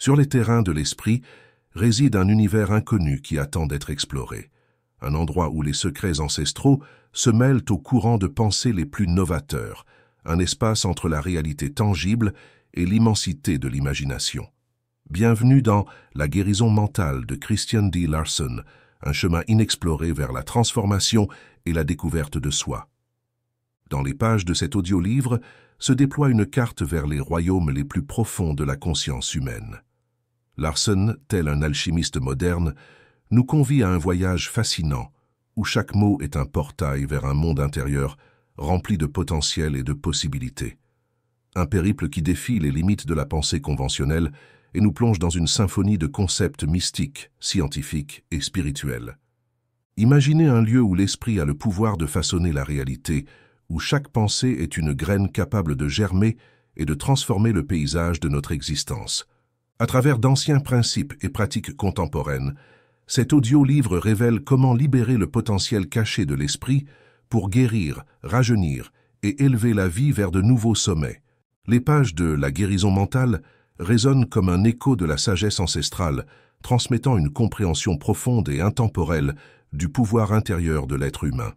Sur les terrains de l'esprit réside un univers inconnu qui attend d'être exploré, un endroit où les secrets ancestraux se mêlent aux courants de pensée les plus novateurs, un espace entre la réalité tangible et l'immensité de l'imagination. Bienvenue dans La guérison mentale de Christian D. Larson, un chemin inexploré vers la transformation et la découverte de soi. Dans les pages de cet audiolivre se déploie une carte vers les royaumes les plus profonds de la conscience humaine. Larson, tel un alchimiste moderne, nous convie à un voyage fascinant où chaque mot est un portail vers un monde intérieur rempli de potentiel et de possibilités. Un périple qui défie les limites de la pensée conventionnelle et nous plonge dans une symphonie de concepts mystiques, scientifiques et spirituels. Imaginez un lieu où l'esprit a le pouvoir de façonner la réalité, où chaque pensée est une graine capable de germer et de transformer le paysage de notre existence. À travers d'anciens principes et pratiques contemporaines, cet audio-livre révèle comment libérer le potentiel caché de l'esprit pour guérir, rajeunir et élever la vie vers de nouveaux sommets. Les pages de La guérison mentale résonnent comme un écho de la sagesse ancestrale, transmettant une compréhension profonde et intemporelle du pouvoir intérieur de l'être humain.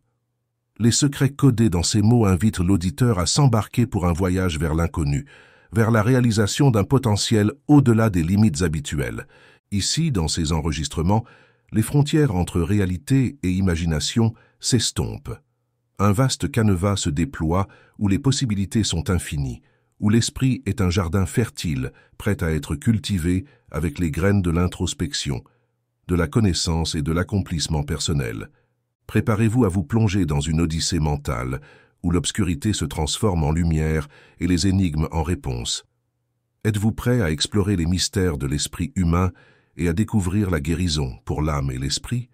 Les secrets codés dans ces mots invitent l'auditeur à s'embarquer pour un voyage vers l'inconnu, vers la réalisation d'un potentiel au-delà des limites habituelles. Ici, dans ces enregistrements, les frontières entre réalité et imagination s'estompent. Un vaste canevas se déploie où les possibilités sont infinies, où l'esprit est un jardin fertile, prêt à être cultivé avec les graines de l'introspection, de la connaissance et de l'accomplissement personnel. Préparez-vous à vous plonger dans une odyssée mentale, où l'obscurité se transforme en lumière et les énigmes en réponses. Êtes-vous prêt à explorer les mystères de l'esprit humain et à découvrir la guérison pour l'âme et l'esprit?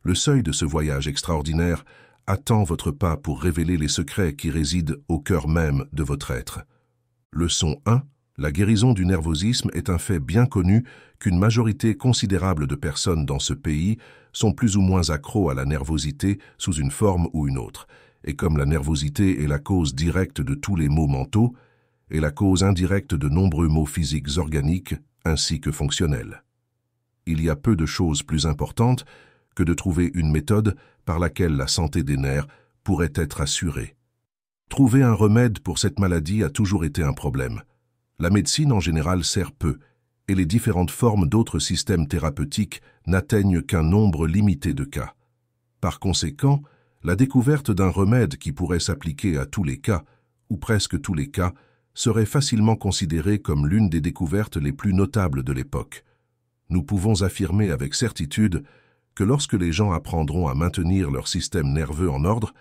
Le seuil de ce voyage extraordinaire attend votre pas pour révéler les secrets qui résident au cœur même de votre être. Leçon 1. La guérison du nervosisme est un fait bien connu qu'une majorité considérable de personnes dans ce pays sont plus ou moins accros à la nervosité sous une forme ou une autre. Et comme la nervosité est la cause directe de tous les maux mentaux, et la cause indirecte de nombreux maux physiques organiques ainsi que fonctionnels. Il y a peu de choses plus importantes que de trouver une méthode par laquelle la santé des nerfs pourrait être assurée. Trouver un remède pour cette maladie a toujours été un problème. La médecine en général sert peu, et les différentes formes d'autres systèmes thérapeutiques n'atteignent qu'un nombre limité de cas. Par conséquent, la découverte d'un remède qui pourrait s'appliquer à tous les cas, ou presque tous les cas, serait facilement considérée comme l'une des découvertes les plus notables de l'époque. Nous pouvons affirmer avec certitude que lorsque les gens apprendront à maintenir leur système nerveux en ordre,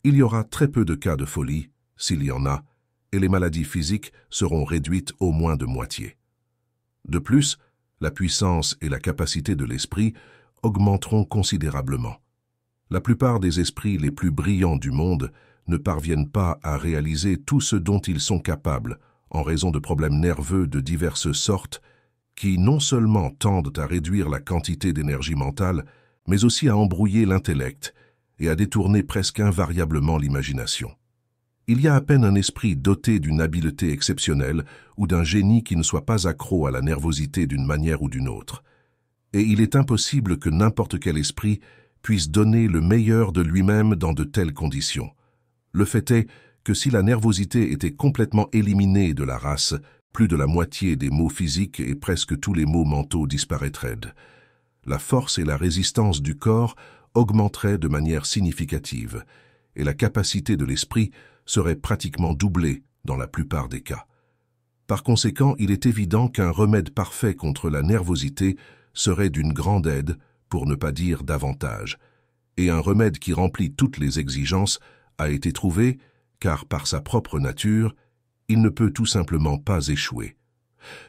il y aura très peu de cas de folie, s'il y en a, et les maladies physiques seront réduites au moins de moitié. De plus, la puissance et la capacité de l'esprit augmenteront considérablement. La plupart des esprits les plus brillants du monde ne parviennent pas à réaliser tout ce dont ils sont capables en raison de problèmes nerveux de diverses sortes qui non seulement tendent à réduire la quantité d'énergie mentale, mais aussi à embrouiller l'intellect et à détourner presque invariablement l'imagination. Il y a à peine un esprit doté d'une habileté exceptionnelle ou d'un génie qui ne soit pas accro à la nervosité d'une manière ou d'une autre. Et il est impossible que n'importe quel esprit puisse donner le meilleur de lui-même dans de telles conditions. Le fait est que si la nervosité était complètement éliminée de la race, plus de la moitié des maux physiques et presque tous les maux mentaux disparaîtraient. La force et la résistance du corps augmenteraient de manière significative, et la capacité de l'esprit serait pratiquement doublée dans la plupart des cas. Par conséquent, il est évident qu'un remède parfait contre la nervosité serait d'une grande aide, pour ne pas dire davantage, et un remède qui remplit toutes les exigences a été trouvé, car par sa propre nature, il ne peut tout simplement pas échouer.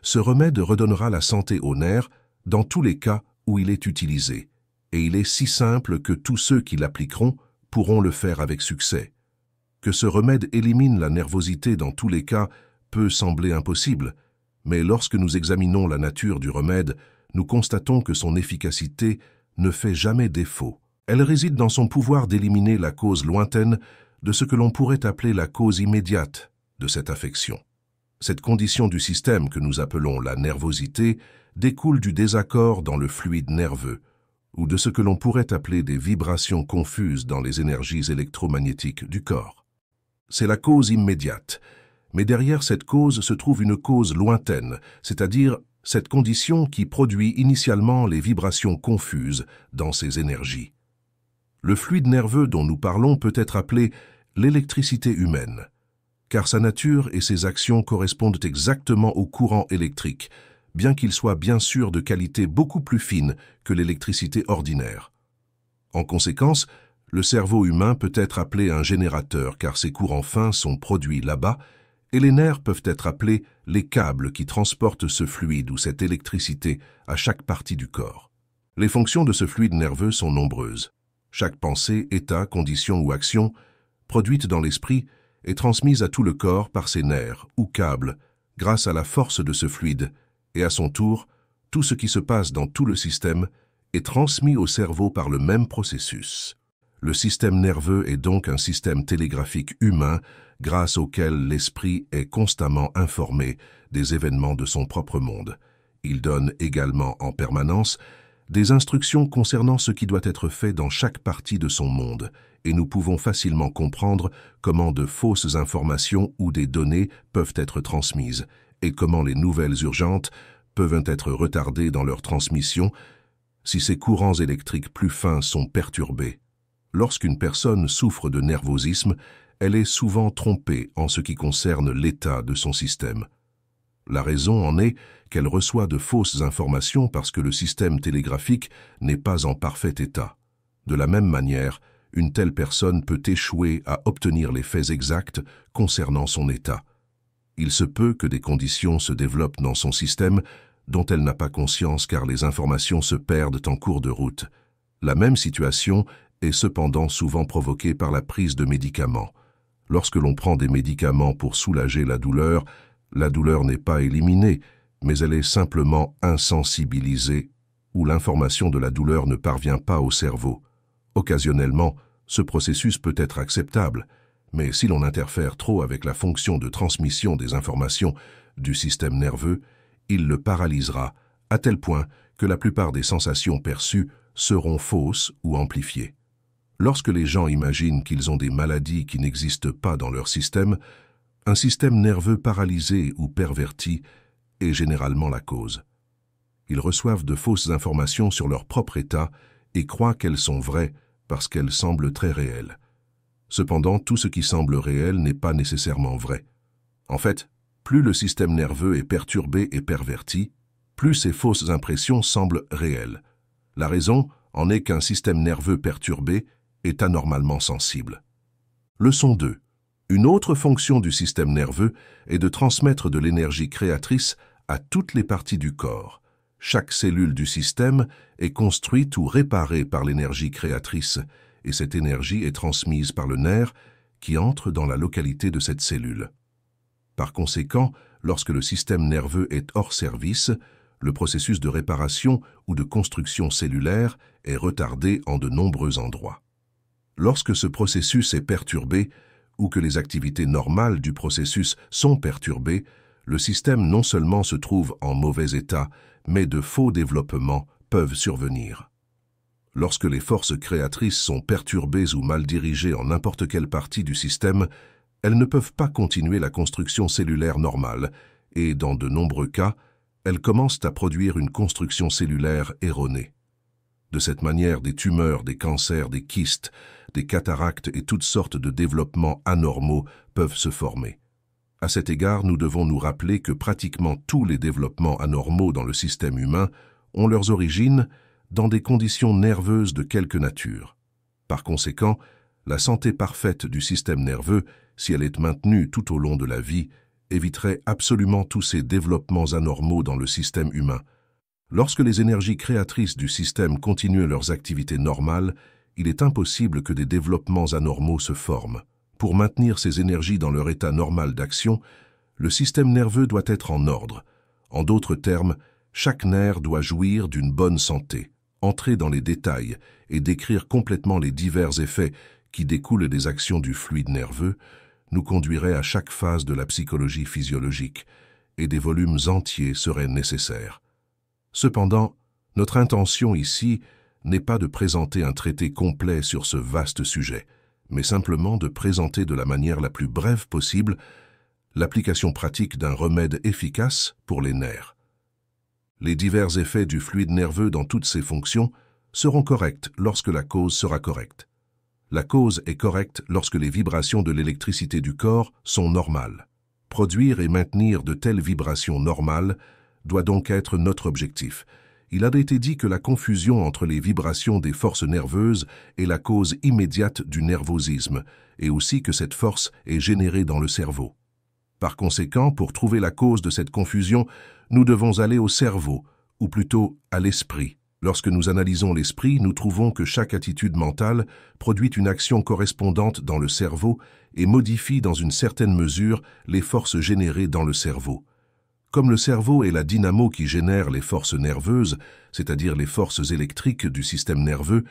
Ce remède redonnera la santé aux nerfs dans tous les cas où il est utilisé, et il est si simple que tous ceux qui l'appliqueront pourront le faire avec succès. Que ce remède élimine la nervosité dans tous les cas peut sembler impossible, mais lorsque nous examinons la nature du remède, nous constatons que son efficacité ne fait jamais défaut. Elle réside dans son pouvoir d'éliminer la cause lointaine de ce que l'on pourrait appeler la cause immédiate de cette affection. Cette condition du système que nous appelons la nervosité découle du désaccord dans le fluide nerveux, ou de ce que l'on pourrait appeler des vibrations confuses dans les énergies électromagnétiques du corps. C'est la cause immédiate, mais derrière cette cause se trouve une cause lointaine, c'est-à-dire cette condition qui produit initialement les vibrations confuses dans ces énergies. Le fluide nerveux dont nous parlons peut être appelé l'électricité humaine, car sa nature et ses actions correspondent exactement au courant électrique, bien qu'il soit bien sûr de qualité beaucoup plus fine que l'électricité ordinaire. En conséquence, le cerveau humain peut être appelé un générateur car ses courants fins sont produits là-bas, et les nerfs peuvent être appelés les câbles qui transportent ce fluide ou cette électricité à chaque partie du corps. Les fonctions de ce fluide nerveux sont nombreuses. Chaque pensée, état, condition ou action, produite dans l'esprit, est transmise à tout le corps par ces nerfs ou câbles, grâce à la force de ce fluide, et à son tour, tout ce qui se passe dans tout le système est transmis au cerveau par le même processus. Le système nerveux est donc un système télégraphique humain grâce auquel l'esprit est constamment informé des événements de son propre monde. Il donne également en permanence des instructions concernant ce qui doit être fait dans chaque partie de son monde, et nous pouvons facilement comprendre comment de fausses informations ou des données peuvent être transmises, et comment les nouvelles urgentes peuvent être retardées dans leur transmission si ces courants électriques plus fins sont perturbés. Lorsqu'une personne souffre de nervosisme, elle est souvent trompée en ce qui concerne l'état de son système. La raison en est qu'elle reçoit de fausses informations parce que le système télégraphique n'est pas en parfait état. De la même manière, une telle personne peut échouer à obtenir les faits exacts concernant son état. Il se peut que des conditions se développent dans son système dont elle n'a pas conscience car les informations se perdent en cours de route. La même situation est cependant souvent provoquée par la prise de médicaments. Lorsque l'on prend des médicaments pour soulager la douleur n'est pas éliminée, mais elle est simplement insensibilisée, ou l'information de la douleur ne parvient pas au cerveau. Occasionnellement, ce processus peut être acceptable, mais si l'on interfère trop avec la fonction de transmission des informations du système nerveux, il le paralysera, à tel point que la plupart des sensations perçues seront fausses ou amplifiées. Lorsque les gens imaginent qu'ils ont des maladies qui n'existent pas dans leur système, un système nerveux paralysé ou perverti est généralement la cause. Ils reçoivent de fausses informations sur leur propre état et croient qu'elles sont vraies parce qu'elles semblent très réelles. Cependant, tout ce qui semble réel n'est pas nécessairement vrai. En fait, plus le système nerveux est perturbé et perverti, plus ces fausses impressions semblent réelles. La raison en est qu'un système nerveux perturbé est anormalement sensible. Leçon 2. Une autre fonction du système nerveux est de transmettre de l'énergie créatrice à toutes les parties du corps. Chaque cellule du système est construite ou réparée par l'énergie créatrice, et cette énergie est transmise par le nerf qui entre dans la localité de cette cellule. Par conséquent, lorsque le système nerveux est hors service, le processus de réparation ou de construction cellulaire est retardé en de nombreux endroits. Lorsque ce processus est perturbé, ou que les activités normales du processus sont perturbées, le système non seulement se trouve en mauvais état, mais de faux développements peuvent survenir. Lorsque les forces créatrices sont perturbées ou mal dirigées en n'importe quelle partie du système, elles ne peuvent pas continuer la construction cellulaire normale et, dans de nombreux cas, elles commencent à produire une construction cellulaire erronée. De cette manière, des tumeurs, des cancers, des kystes, des cataractes et toutes sortes de développements anormaux peuvent se former. À cet égard, nous devons nous rappeler que pratiquement tous les développements anormaux dans le système humain ont leurs origines dans des conditions nerveuses de quelque nature. Par conséquent, la santé parfaite du système nerveux, si elle est maintenue tout au long de la vie, éviterait absolument tous ces développements anormaux dans le système humain. Lorsque les énergies créatrices du système continuent leurs activités normales, il est impossible que des développements anormaux se forment. Pour maintenir ces énergies dans leur état normal d'action, le système nerveux doit être en ordre. En d'autres termes, chaque nerf doit jouir d'une bonne santé, entrer dans les détails et décrire complètement les divers effets qui découlent des actions du fluide nerveux, nous conduirait à chaque phase de la psychologie physiologique, et des volumes entiers seraient nécessaires. Cependant, notre intention ici n'est pas de présenter un traité complet sur ce vaste sujet, mais simplement de présenter de la manière la plus brève possible l'application pratique d'un remède efficace pour les nerfs. Les divers effets du fluide nerveux dans toutes ses fonctions seront corrects lorsque la cause sera correcte. La cause est correcte lorsque les vibrations de l'électricité du corps sont normales. Produire et maintenir de telles vibrations normales doit donc être notre objectif. Il a été dit que la confusion entre les vibrations des forces nerveuses est la cause immédiate du nervosisme, et aussi que cette force est générée dans le cerveau. Par conséquent, pour trouver la cause de cette confusion, nous devons aller au cerveau, ou plutôt à l'esprit. Lorsque nous analysons l'esprit, nous trouvons que chaque attitude mentale produit une action correspondante dans le cerveau et modifie dans une certaine mesure les forces générées dans le cerveau. Comme le cerveau est la dynamo qui génère les forces nerveuses, c'est-à-dire les forces électriques du système nerveux,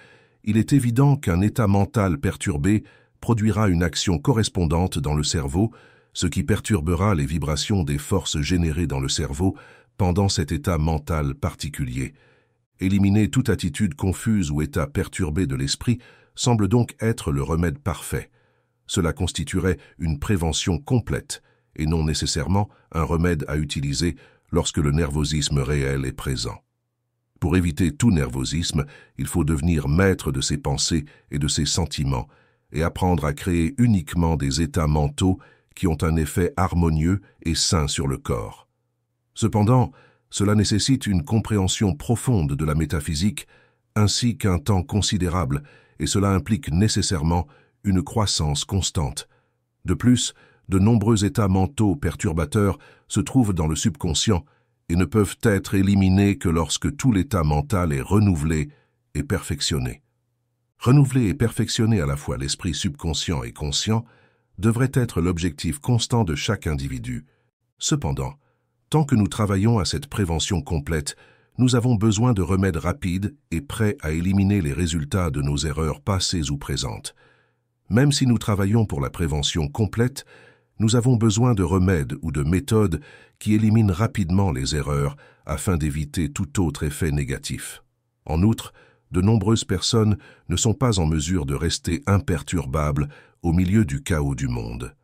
il est évident qu'un état mental perturbé produira une action correspondante dans le cerveau, ce qui perturbera les vibrations des forces générées dans le cerveau pendant cet état mental particulier. Éliminer toute attitude confuse ou état perturbé de l'esprit semble donc être le remède parfait. Cela constituerait une prévention complète et non nécessairement un remède à utiliser lorsque le nervosisme réel est présent. Pour éviter tout nervosisme, il faut devenir maître de ses pensées et de ses sentiments et apprendre à créer uniquement des états mentaux qui ont un effet harmonieux et sain sur le corps. Cependant, cela nécessite une compréhension profonde de la métaphysique ainsi qu'un temps considérable, et cela implique nécessairement une croissance constante. De plus, de nombreux états mentaux perturbateurs se trouvent dans le subconscient et ne peuvent être éliminés que lorsque tout l'état mental est renouvelé et perfectionné. Renouveler et perfectionner à la fois l'esprit subconscient et conscient devrait être l'objectif constant de chaque individu. Cependant, tant que nous travaillons à cette prévention complète, nous avons besoin de remèdes rapides et prêts à éliminer les résultats de nos erreurs passées ou présentes. Même si nous travaillons pour la prévention complète, nous avons besoin de remèdes ou de méthodes qui éliminent rapidement les erreurs afin d'éviter tout autre effet négatif. En outre, de nombreuses personnes ne sont pas en mesure de rester imperturbables au milieu du chaos du monde.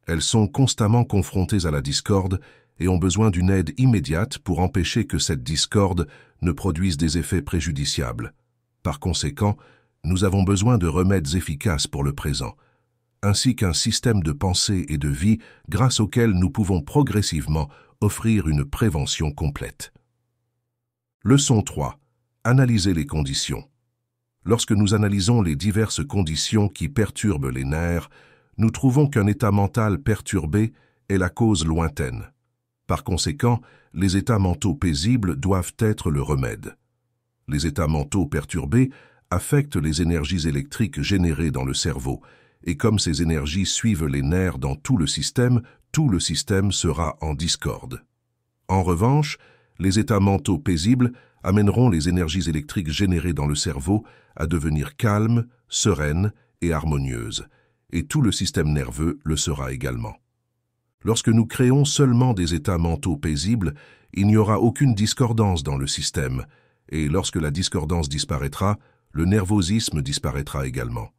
Elles sont constamment confrontées à la discorde et ont besoin d'une aide immédiate pour empêcher que cette discorde ne produise des effets préjudiciables. Par conséquent, nous avons besoin de remèdes efficaces pour le présent, ainsi qu'un système de pensée et de vie grâce auquel nous pouvons progressivement offrir une prévention complète. Leçon 3. Analyser les conditions. Lorsque nous analysons les diverses conditions qui perturbent les nerfs, nous trouvons qu'un état mental perturbé est la cause lointaine. Par conséquent, les états mentaux paisibles doivent être le remède. Les états mentaux perturbés affectent les énergies électriques générées dans le cerveau, et comme ces énergies suivent les nerfs dans tout le système sera en discorde. En revanche, les états mentaux paisibles amèneront les énergies électriques générées dans le cerveau à devenir calmes, sereines et harmonieuses, et tout le système nerveux le sera également. Lorsque nous créons seulement des états mentaux paisibles, il n'y aura aucune discordance dans le système, et lorsque la discordance disparaîtra, le nervosisme disparaîtra également.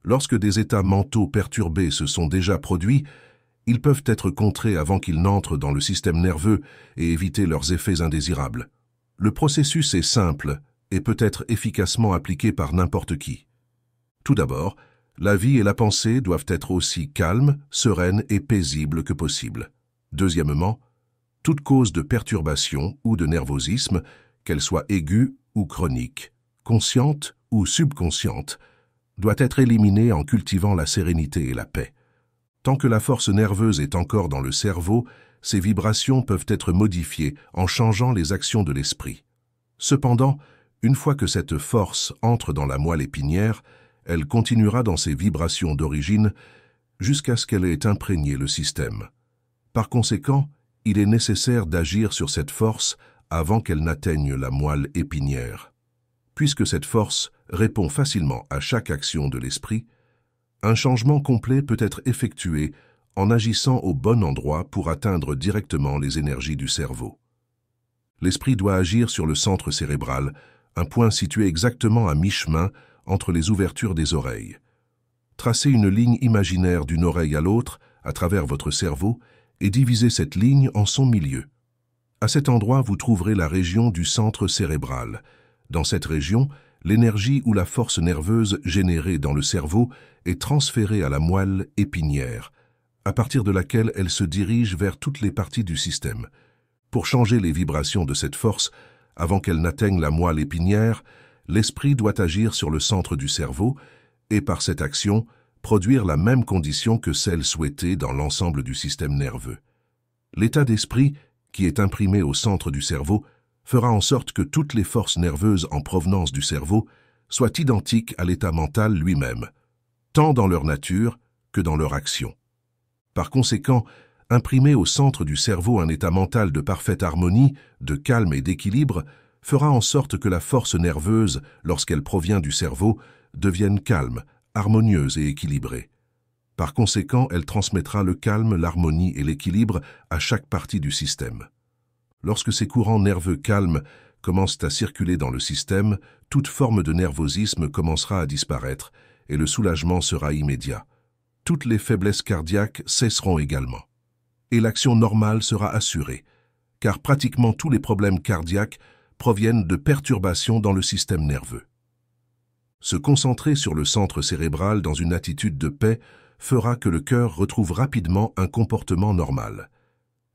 Lorsque des états mentaux perturbés se sont déjà produits, ils peuvent être contrés avant qu'ils n'entrent dans le système nerveux et éviter leurs effets indésirables. Le processus est simple et peut être efficacement appliqué par n'importe qui. Tout d'abord, la vie et la pensée doivent être aussi calmes, sereines et paisibles que possible. Deuxièmement, toute cause de perturbation ou de nervosisme, qu'elle soit aiguë ou chronique, consciente ou subconsciente, doit être éliminée en cultivant la sérénité et la paix. Tant que la force nerveuse est encore dans le cerveau, ces vibrations peuvent être modifiées en changeant les actions de l'esprit. Cependant, une fois que cette force entre dans la moelle épinière, elle continuera dans ses vibrations d'origine jusqu'à ce qu'elle ait imprégné le système. Par conséquent, il est nécessaire d'agir sur cette force avant qu'elle n'atteigne la moelle épinière. Puisque cette force répond facilement à chaque action de l'esprit, Un changement complet peut être effectué en agissant au bon endroit pour atteindre directement les énergies du cerveau. L'esprit doit agir sur le centre cérébral, un point situé exactement à mi-chemin entre les ouvertures des oreilles. Tracez une ligne imaginaire d'une oreille à l'autre à travers votre cerveau et divisez cette ligne en son milieu. À cet endroit, vous trouverez la région du centre cérébral. Dans cette région, l'énergie ou la force nerveuse générée dans le cerveau est transférée à la moelle épinière, à partir de laquelle elle se dirige vers toutes les parties du système. Pour changer les vibrations de cette force, avant qu'elle n'atteigne la moelle épinière, l'esprit doit agir sur le centre du cerveau et, par cette action, produire la même condition que celle souhaitée dans l'ensemble du système nerveux. L'état d'esprit, qui est imprimé au centre du cerveau, fera en sorte que toutes les forces nerveuses en provenance du cerveau soient identiques à l'état mental lui-même, tant dans leur nature que dans leur action. Par conséquent, imprimer au centre du cerveau un état mental de parfaite harmonie, de calme et d'équilibre, fera en sorte que la force nerveuse, lorsqu'elle provient du cerveau, devienne calme, harmonieuse et équilibrée. Par conséquent, elle transmettra le calme, l'harmonie et l'équilibre à chaque partie du système. Lorsque ces courants nerveux calmes commencent à circuler dans le système, toute forme de nervosisme commencera à disparaître et le soulagement sera immédiat. Toutes les faiblesses cardiaques cesseront également. Et l'action normale sera assurée, car pratiquement tous les problèmes cardiaques proviennent de perturbations dans le système nerveux. Se concentrer sur le centre cérébral dans une attitude de paix fera que le cœur retrouve rapidement un comportement normal.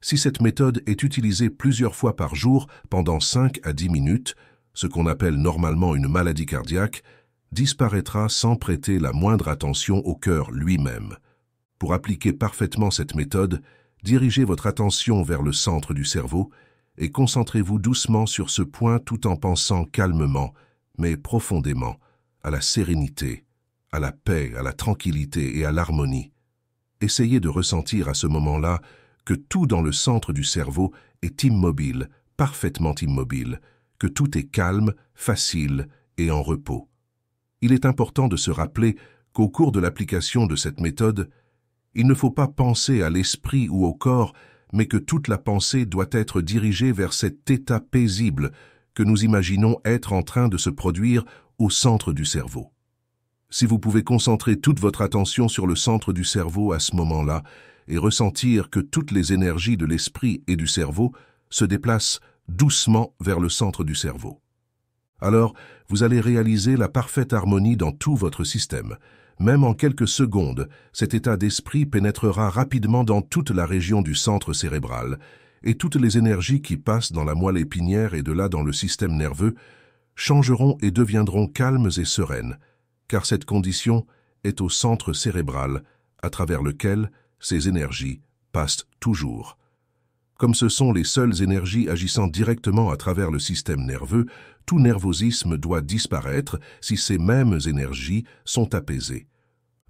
Si cette méthode est utilisée plusieurs fois par jour pendant 5 à 10 minutes, ce qu'on appelle normalement une maladie cardiaque, disparaîtra sans prêter la moindre attention au cœur lui-même. Pour appliquer parfaitement cette méthode, dirigez votre attention vers le centre du cerveau et concentrez-vous doucement sur ce point tout en pensant calmement, mais profondément, à la sérénité, à la paix, à la tranquillité et à l'harmonie. Essayez de ressentir à ce moment-là que tout dans le centre du cerveau est immobile, parfaitement immobile, que tout est calme, facile et en repos. Il est important de se rappeler qu'au cours de l'application de cette méthode, il ne faut pas penser à l'esprit ou au corps, mais que toute la pensée doit être dirigée vers cet état paisible que nous imaginons être en train de se produire au centre du cerveau. Si vous pouvez concentrer toute votre attention sur le centre du cerveau à ce moment-là et ressentir que toutes les énergies de l'esprit et du cerveau se déplacent doucement vers le centre du cerveau. Alors, vous allez réaliser la parfaite harmonie dans tout votre système. Même en quelques secondes, cet état d'esprit pénétrera rapidement dans toute la région du centre cérébral et toutes les énergies qui passent dans la moelle épinière et de là dans le système nerveux changeront et deviendront calmes et sereines, car cette condition est au centre cérébral à travers lequel ces énergies passent toujours. Comme ce sont les seules énergies agissant directement à travers le système nerveux, tout nervosisme doit disparaître si ces mêmes énergies sont apaisées.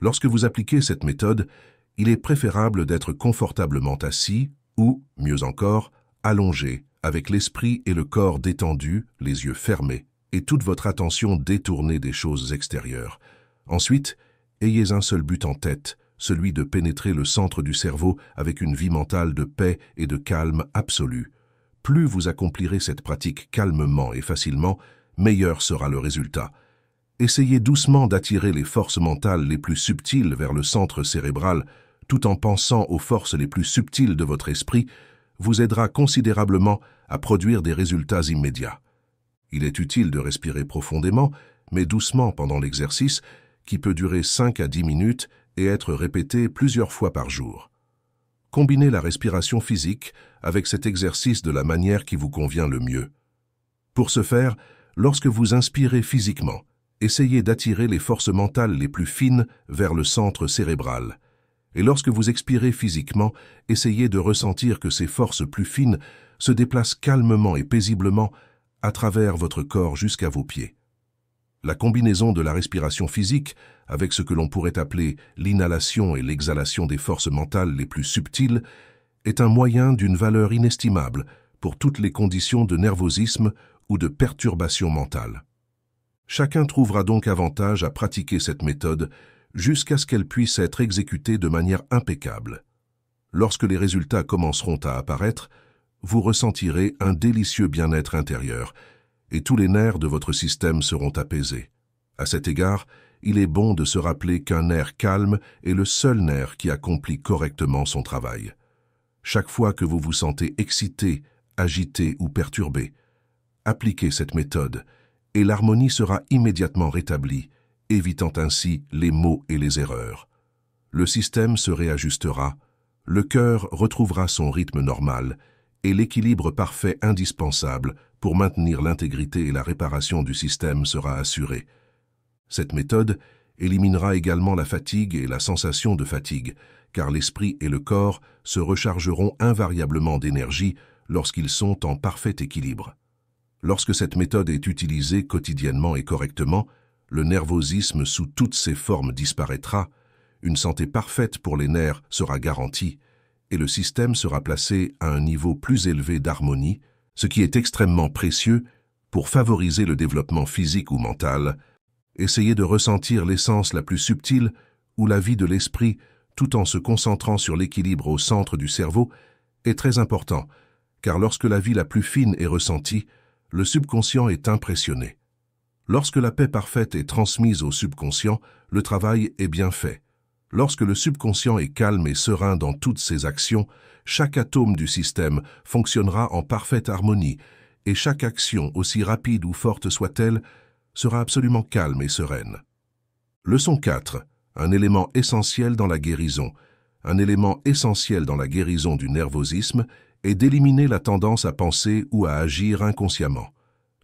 Lorsque vous appliquez cette méthode, il est préférable d'être confortablement assis ou, mieux encore, allongé, avec l'esprit et le corps détendus, les yeux fermés, et toute votre attention détournée des choses extérieures. Ensuite, ayez un seul but en tête, celui de pénétrer le centre du cerveau avec une vie mentale de paix et de calme absolu. Plus vous accomplirez cette pratique calmement et facilement, meilleur sera le résultat. Essayez doucement d'attirer les forces mentales les plus subtiles vers le centre cérébral, tout en pensant aux forces les plus subtiles de votre esprit, vous aidera considérablement à produire des résultats immédiats. Il est utile de respirer profondément, mais doucement pendant l'exercice, qui peut durer 5 à 10 minutes et être répété plusieurs fois par jour. Combinez la respiration physique avec cet exercice de la manière qui vous convient le mieux. Pour ce faire, lorsque vous inspirez physiquement, essayez d'attirer les forces mentales les plus fines vers le centre cérébral. Et lorsque vous expirez physiquement, essayez de ressentir que ces forces plus fines se déplacent calmement et paisiblement à travers votre corps jusqu'à vos pieds. La combinaison de la respiration physique avec ce que l'on pourrait appeler l'inhalation et l'exhalation des forces mentales les plus subtiles est un moyen d'une valeur inestimable pour toutes les conditions de nervosisme ou de perturbation mentale. Chacun trouvera donc avantage à pratiquer cette méthode jusqu'à ce qu'elle puisse être exécutée de manière impeccable. Lorsque les résultats commenceront à apparaître, vous ressentirez un délicieux bien-être intérieur et tous les nerfs de votre système seront apaisés. À cet égard, il est bon de se rappeler qu'un nerf calme est le seul nerf qui accomplit correctement son travail. Chaque fois que vous vous sentez excité, agité ou perturbé, appliquez cette méthode et l'harmonie sera immédiatement rétablie, évitant ainsi les maux et les erreurs. Le système se réajustera, le cœur retrouvera son rythme normal et l'équilibre parfait indispensable pour maintenir l'intégrité et la réparation du système sera assuré. Cette méthode éliminera également la fatigue et la sensation de fatigue, car l'esprit et le corps se rechargeront invariablement d'énergie lorsqu'ils sont en parfait équilibre. Lorsque cette méthode est utilisée quotidiennement et correctement, le nervosisme sous toutes ses formes disparaîtra, une santé parfaite pour les nerfs sera garantie, et le système sera placé à un niveau plus élevé d'harmonie, ce qui est extrêmement précieux pour favoriser le développement physique ou mental. Essayez de ressentir l'essence la plus subtile ou la vie de l'esprit tout en se concentrant sur l'équilibre au centre du cerveau est très important, car lorsque la vie la plus fine est ressentie, le subconscient est impressionné. Lorsque la paix parfaite est transmise au subconscient, le travail est bien fait. Lorsque le subconscient est calme et serein dans toutes ses actions, chaque atome du système fonctionnera en parfaite harmonie et chaque action, aussi rapide ou forte soit-elle, sera absolument calme et sereine. Leçon 4. Un élément essentiel dans la guérison. Un élément essentiel dans la guérison du nervosisme est d'éliminer la tendance à penser ou à agir inconsciemment.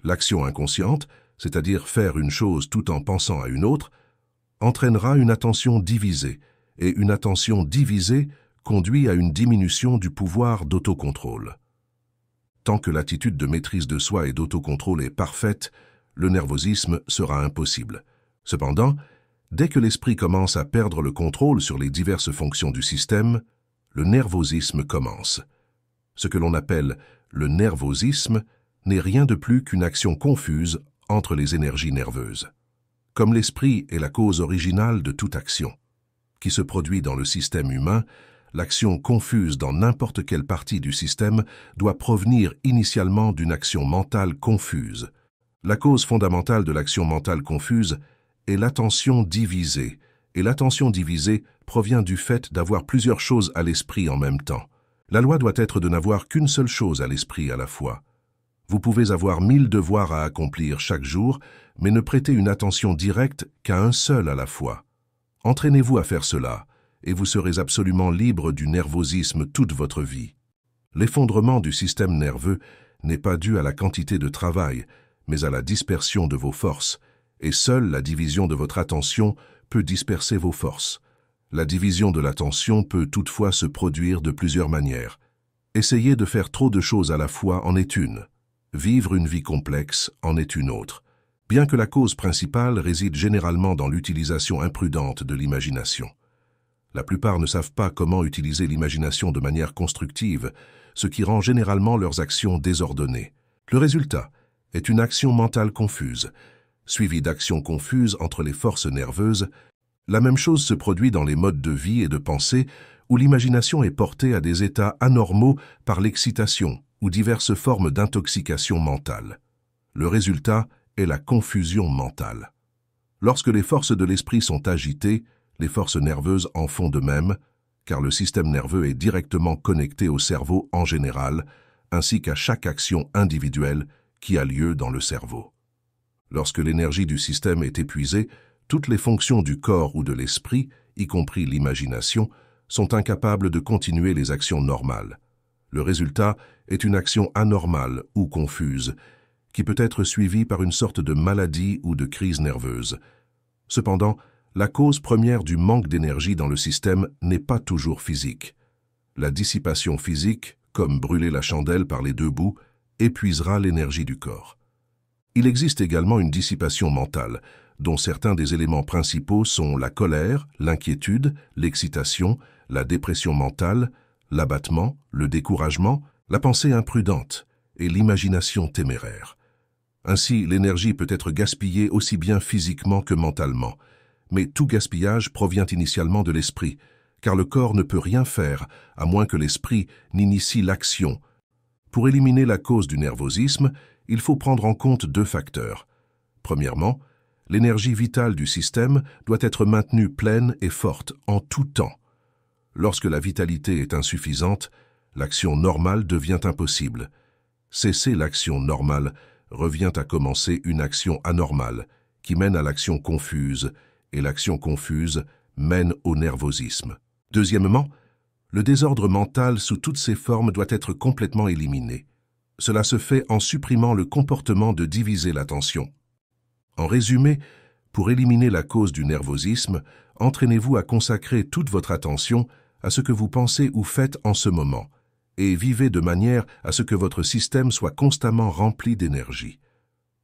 L'action inconsciente, c'est-à-dire faire une chose tout en pensant à une autre, entraînera une attention divisée, et une attention divisée conduit à une diminution du pouvoir d'autocontrôle. Tant que l'attitude de maîtrise de soi et d'autocontrôle est parfaite, le nervosisme sera impossible. Cependant, dès que l'esprit commence à perdre le contrôle sur les diverses fonctions du système, le nervosisme commence. Ce que l'on appelle le nervosisme n'est rien de plus qu'une action confuse entre les énergies nerveuses. Comme l'esprit est la cause originale de toute action qui se produit dans le système humain, l'action confuse dans n'importe quelle partie du système doit provenir initialement d'une action mentale confuse. La cause fondamentale de l'action mentale confuse est l'attention divisée, et l'attention divisée provient du fait d'avoir plusieurs choses à l'esprit en même temps. La loi doit être de n'avoir qu'une seule chose à l'esprit à la fois. Vous pouvez avoir 1000 devoirs à accomplir chaque jour, mais ne prêter une attention directe qu'à un seul à la fois. Entraînez-vous à faire cela, et vous serez absolument libre du nervosisme toute votre vie. L'effondrement du système nerveux n'est pas dû à la quantité de travail, mais à la dispersion de vos forces, et seule la division de votre attention peut disperser vos forces. La division de l'attention peut toutefois se produire de plusieurs manières. Essayer de faire trop de choses à la fois en est une. Vivre une vie complexe en est une autre. Bien que la cause principale réside généralement dans l'utilisation imprudente de l'imagination. La plupart ne savent pas comment utiliser l'imagination de manière constructive, ce qui rend généralement leurs actions désordonnées. Le résultat est une action mentale confuse, suivie d'actions confuses entre les forces nerveuses. La même chose se produit dans les modes de vie et de pensée où l'imagination est portée à des états anormaux par l'excitation ou diverses formes d'intoxication mentale. Le résultat est la confusion mentale. Lorsque les forces de l'esprit sont agitées, les forces nerveuses en font de même, car le système nerveux est directement connecté au cerveau en général, ainsi qu'à chaque action individuelle qui a lieu dans le cerveau. Lorsque l'énergie du système est épuisée, toutes les fonctions du corps ou de l'esprit, y compris l'imagination, sont incapables de continuer les actions normales. Le résultat est une action anormale ou confuse, qui peut être suivie par une sorte de maladie ou de crise nerveuse. Cependant, la cause première du manque d'énergie dans le système n'est pas toujours physique. La dissipation physique, comme brûler la chandelle par les deux bouts, épuisera l'énergie du corps. Il existe également une dissipation mentale, dont certains des éléments principaux sont la colère, l'inquiétude, l'excitation, la dépression mentale, l'abattement, le découragement, la pensée imprudente et l'imagination téméraire. Ainsi, l'énergie peut être gaspillée aussi bien physiquement que mentalement, Mais tout gaspillage provient initialement de l'esprit, car le corps ne peut rien faire à moins que l'esprit n'initie l'action. Pour éliminer la cause du nervosisme, il faut prendre en compte deux facteurs. Premièrement, l'énergie vitale du système doit être maintenue pleine et forte en tout temps. Lorsque la vitalité est insuffisante, l'action normale devient impossible. Cesser l'action normale revient à commencer une action anormale, qui mène à l'action confuse, et l'action confuse mène au nervosisme. Deuxièmement, le désordre mental sous toutes ses formes doit être complètement éliminé. Cela se fait en supprimant le comportement de diviser l'attention. En résumé, pour éliminer la cause du nervosisme, entraînez-vous à consacrer toute votre attention à ce que vous pensez ou faites en ce moment, et vivez de manière à ce que votre système soit constamment rempli d'énergie.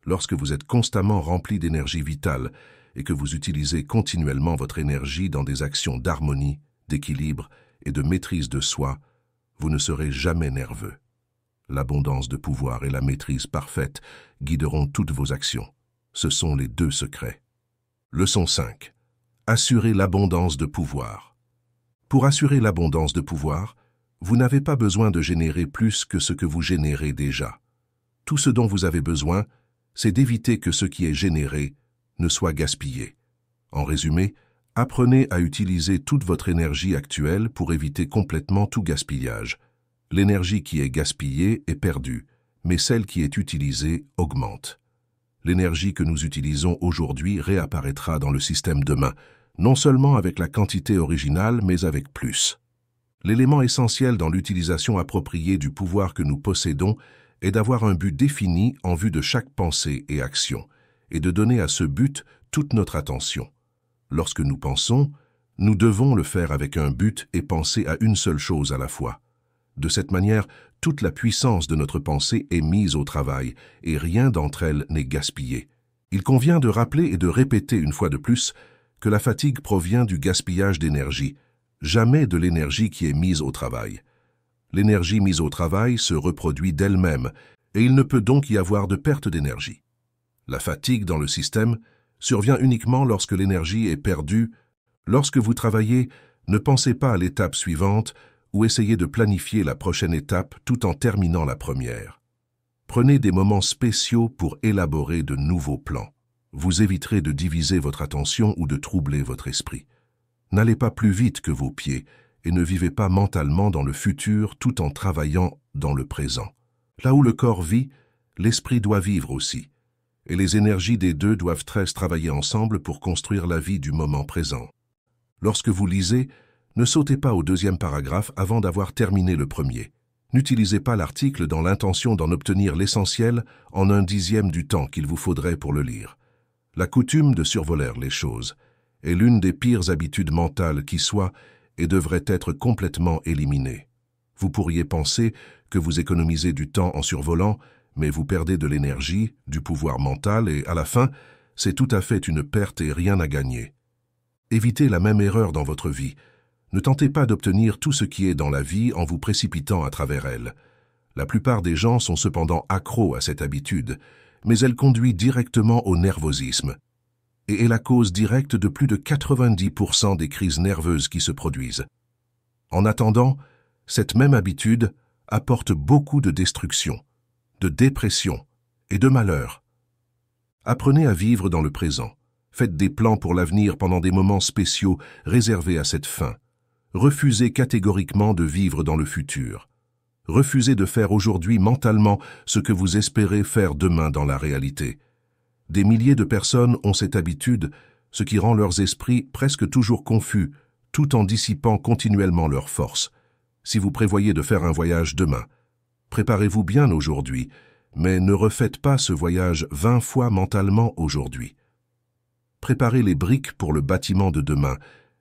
Lorsque vous êtes constamment rempli d'énergie vitale et que vous utilisez continuellement votre énergie dans des actions d'harmonie, d'équilibre et de maîtrise de soi, vous ne serez jamais nerveux. L'abondance de pouvoir et la maîtrise parfaite guideront toutes vos actions. Ce sont les deux secrets. Leçon 5. Assurer l'abondance de pouvoir. Pour assurer l'abondance de pouvoir, vous n'avez pas besoin de générer plus que ce que vous générez déjà. Tout ce dont vous avez besoin, c'est d'éviter que ce qui est généré ne soit gaspillé. En résumé, apprenez à utiliser toute votre énergie actuelle pour éviter complètement tout gaspillage. L'énergie qui est gaspillée est perdue, mais celle qui est utilisée augmente. L'énergie que nous utilisons aujourd'hui réapparaîtra dans le système demain, non seulement avec la quantité originale, mais avec plus. L'élément essentiel dans l'utilisation appropriée du pouvoir que nous possédons est d'avoir un but défini en vue de chaque pensée et action, et de donner à ce but toute notre attention. Lorsque nous pensons, nous devons le faire avec un but et penser à une seule chose à la fois. De cette manière, toute la puissance de notre pensée est mise au travail et rien d'entre elles n'est gaspillé. Il convient de rappeler et de répéter une fois de plus que la fatigue provient du gaspillage d'énergie, jamais de l'énergie qui est mise au travail. L'énergie mise au travail se reproduit d'elle-même et il ne peut donc y avoir de perte d'énergie. La fatigue dans le système survient uniquement lorsque l'énergie est perdue. Lorsque vous travaillez, ne pensez pas à l'étape suivante ou essayez de planifier la prochaine étape tout en terminant la première. Prenez des moments spéciaux pour élaborer de nouveaux plans. Vous éviterez de diviser votre attention ou de troubler votre esprit. N'allez pas plus vite que vos pieds et ne vivez pas mentalement dans le futur tout en travaillant dans le présent. Là où le corps vit, l'esprit doit vivre aussi. Et les énergies des deux doivent travailler ensemble pour construire la vie du moment présent. Lorsque vous lisez, ne sautez pas au deuxième paragraphe avant d'avoir terminé le premier. N'utilisez pas l'article dans l'intention d'en obtenir l'essentiel en 1/10 du temps qu'il vous faudrait pour le lire. La coutume de survoler les choses est l'une des pires habitudes mentales qui soit et devrait être complètement éliminée. Vous pourriez penser que vous économisez du temps en survolant, mais vous perdez de l'énergie, du pouvoir mental et, à la fin, c'est tout à fait une perte et rien à gagner. Évitez la même erreur dans votre vie. Ne tentez pas d'obtenir tout ce qui est dans la vie en vous précipitant à travers elle. La plupart des gens sont cependant accros à cette habitude, mais elle conduit directement au nervosisme et est la cause directe de plus de 90% des crises nerveuses qui se produisent. En attendant, cette même habitude apporte beaucoup de destruction, de dépression et de malheur. Apprenez à vivre dans le présent. Faites des plans pour l'avenir pendant des moments spéciaux réservés à cette fin. Refusez catégoriquement de vivre dans le futur. Refusez de faire aujourd'hui mentalement ce que vous espérez faire demain dans la réalité. Des milliers de personnes ont cette habitude, ce qui rend leurs esprits presque toujours confus, tout en dissipant continuellement leurs forces. Si vous prévoyez de faire un voyage demain, préparez-vous bien aujourd'hui, mais ne refaites pas ce voyage 20 fois mentalement aujourd'hui. Préparez les briques pour le bâtiment de demain,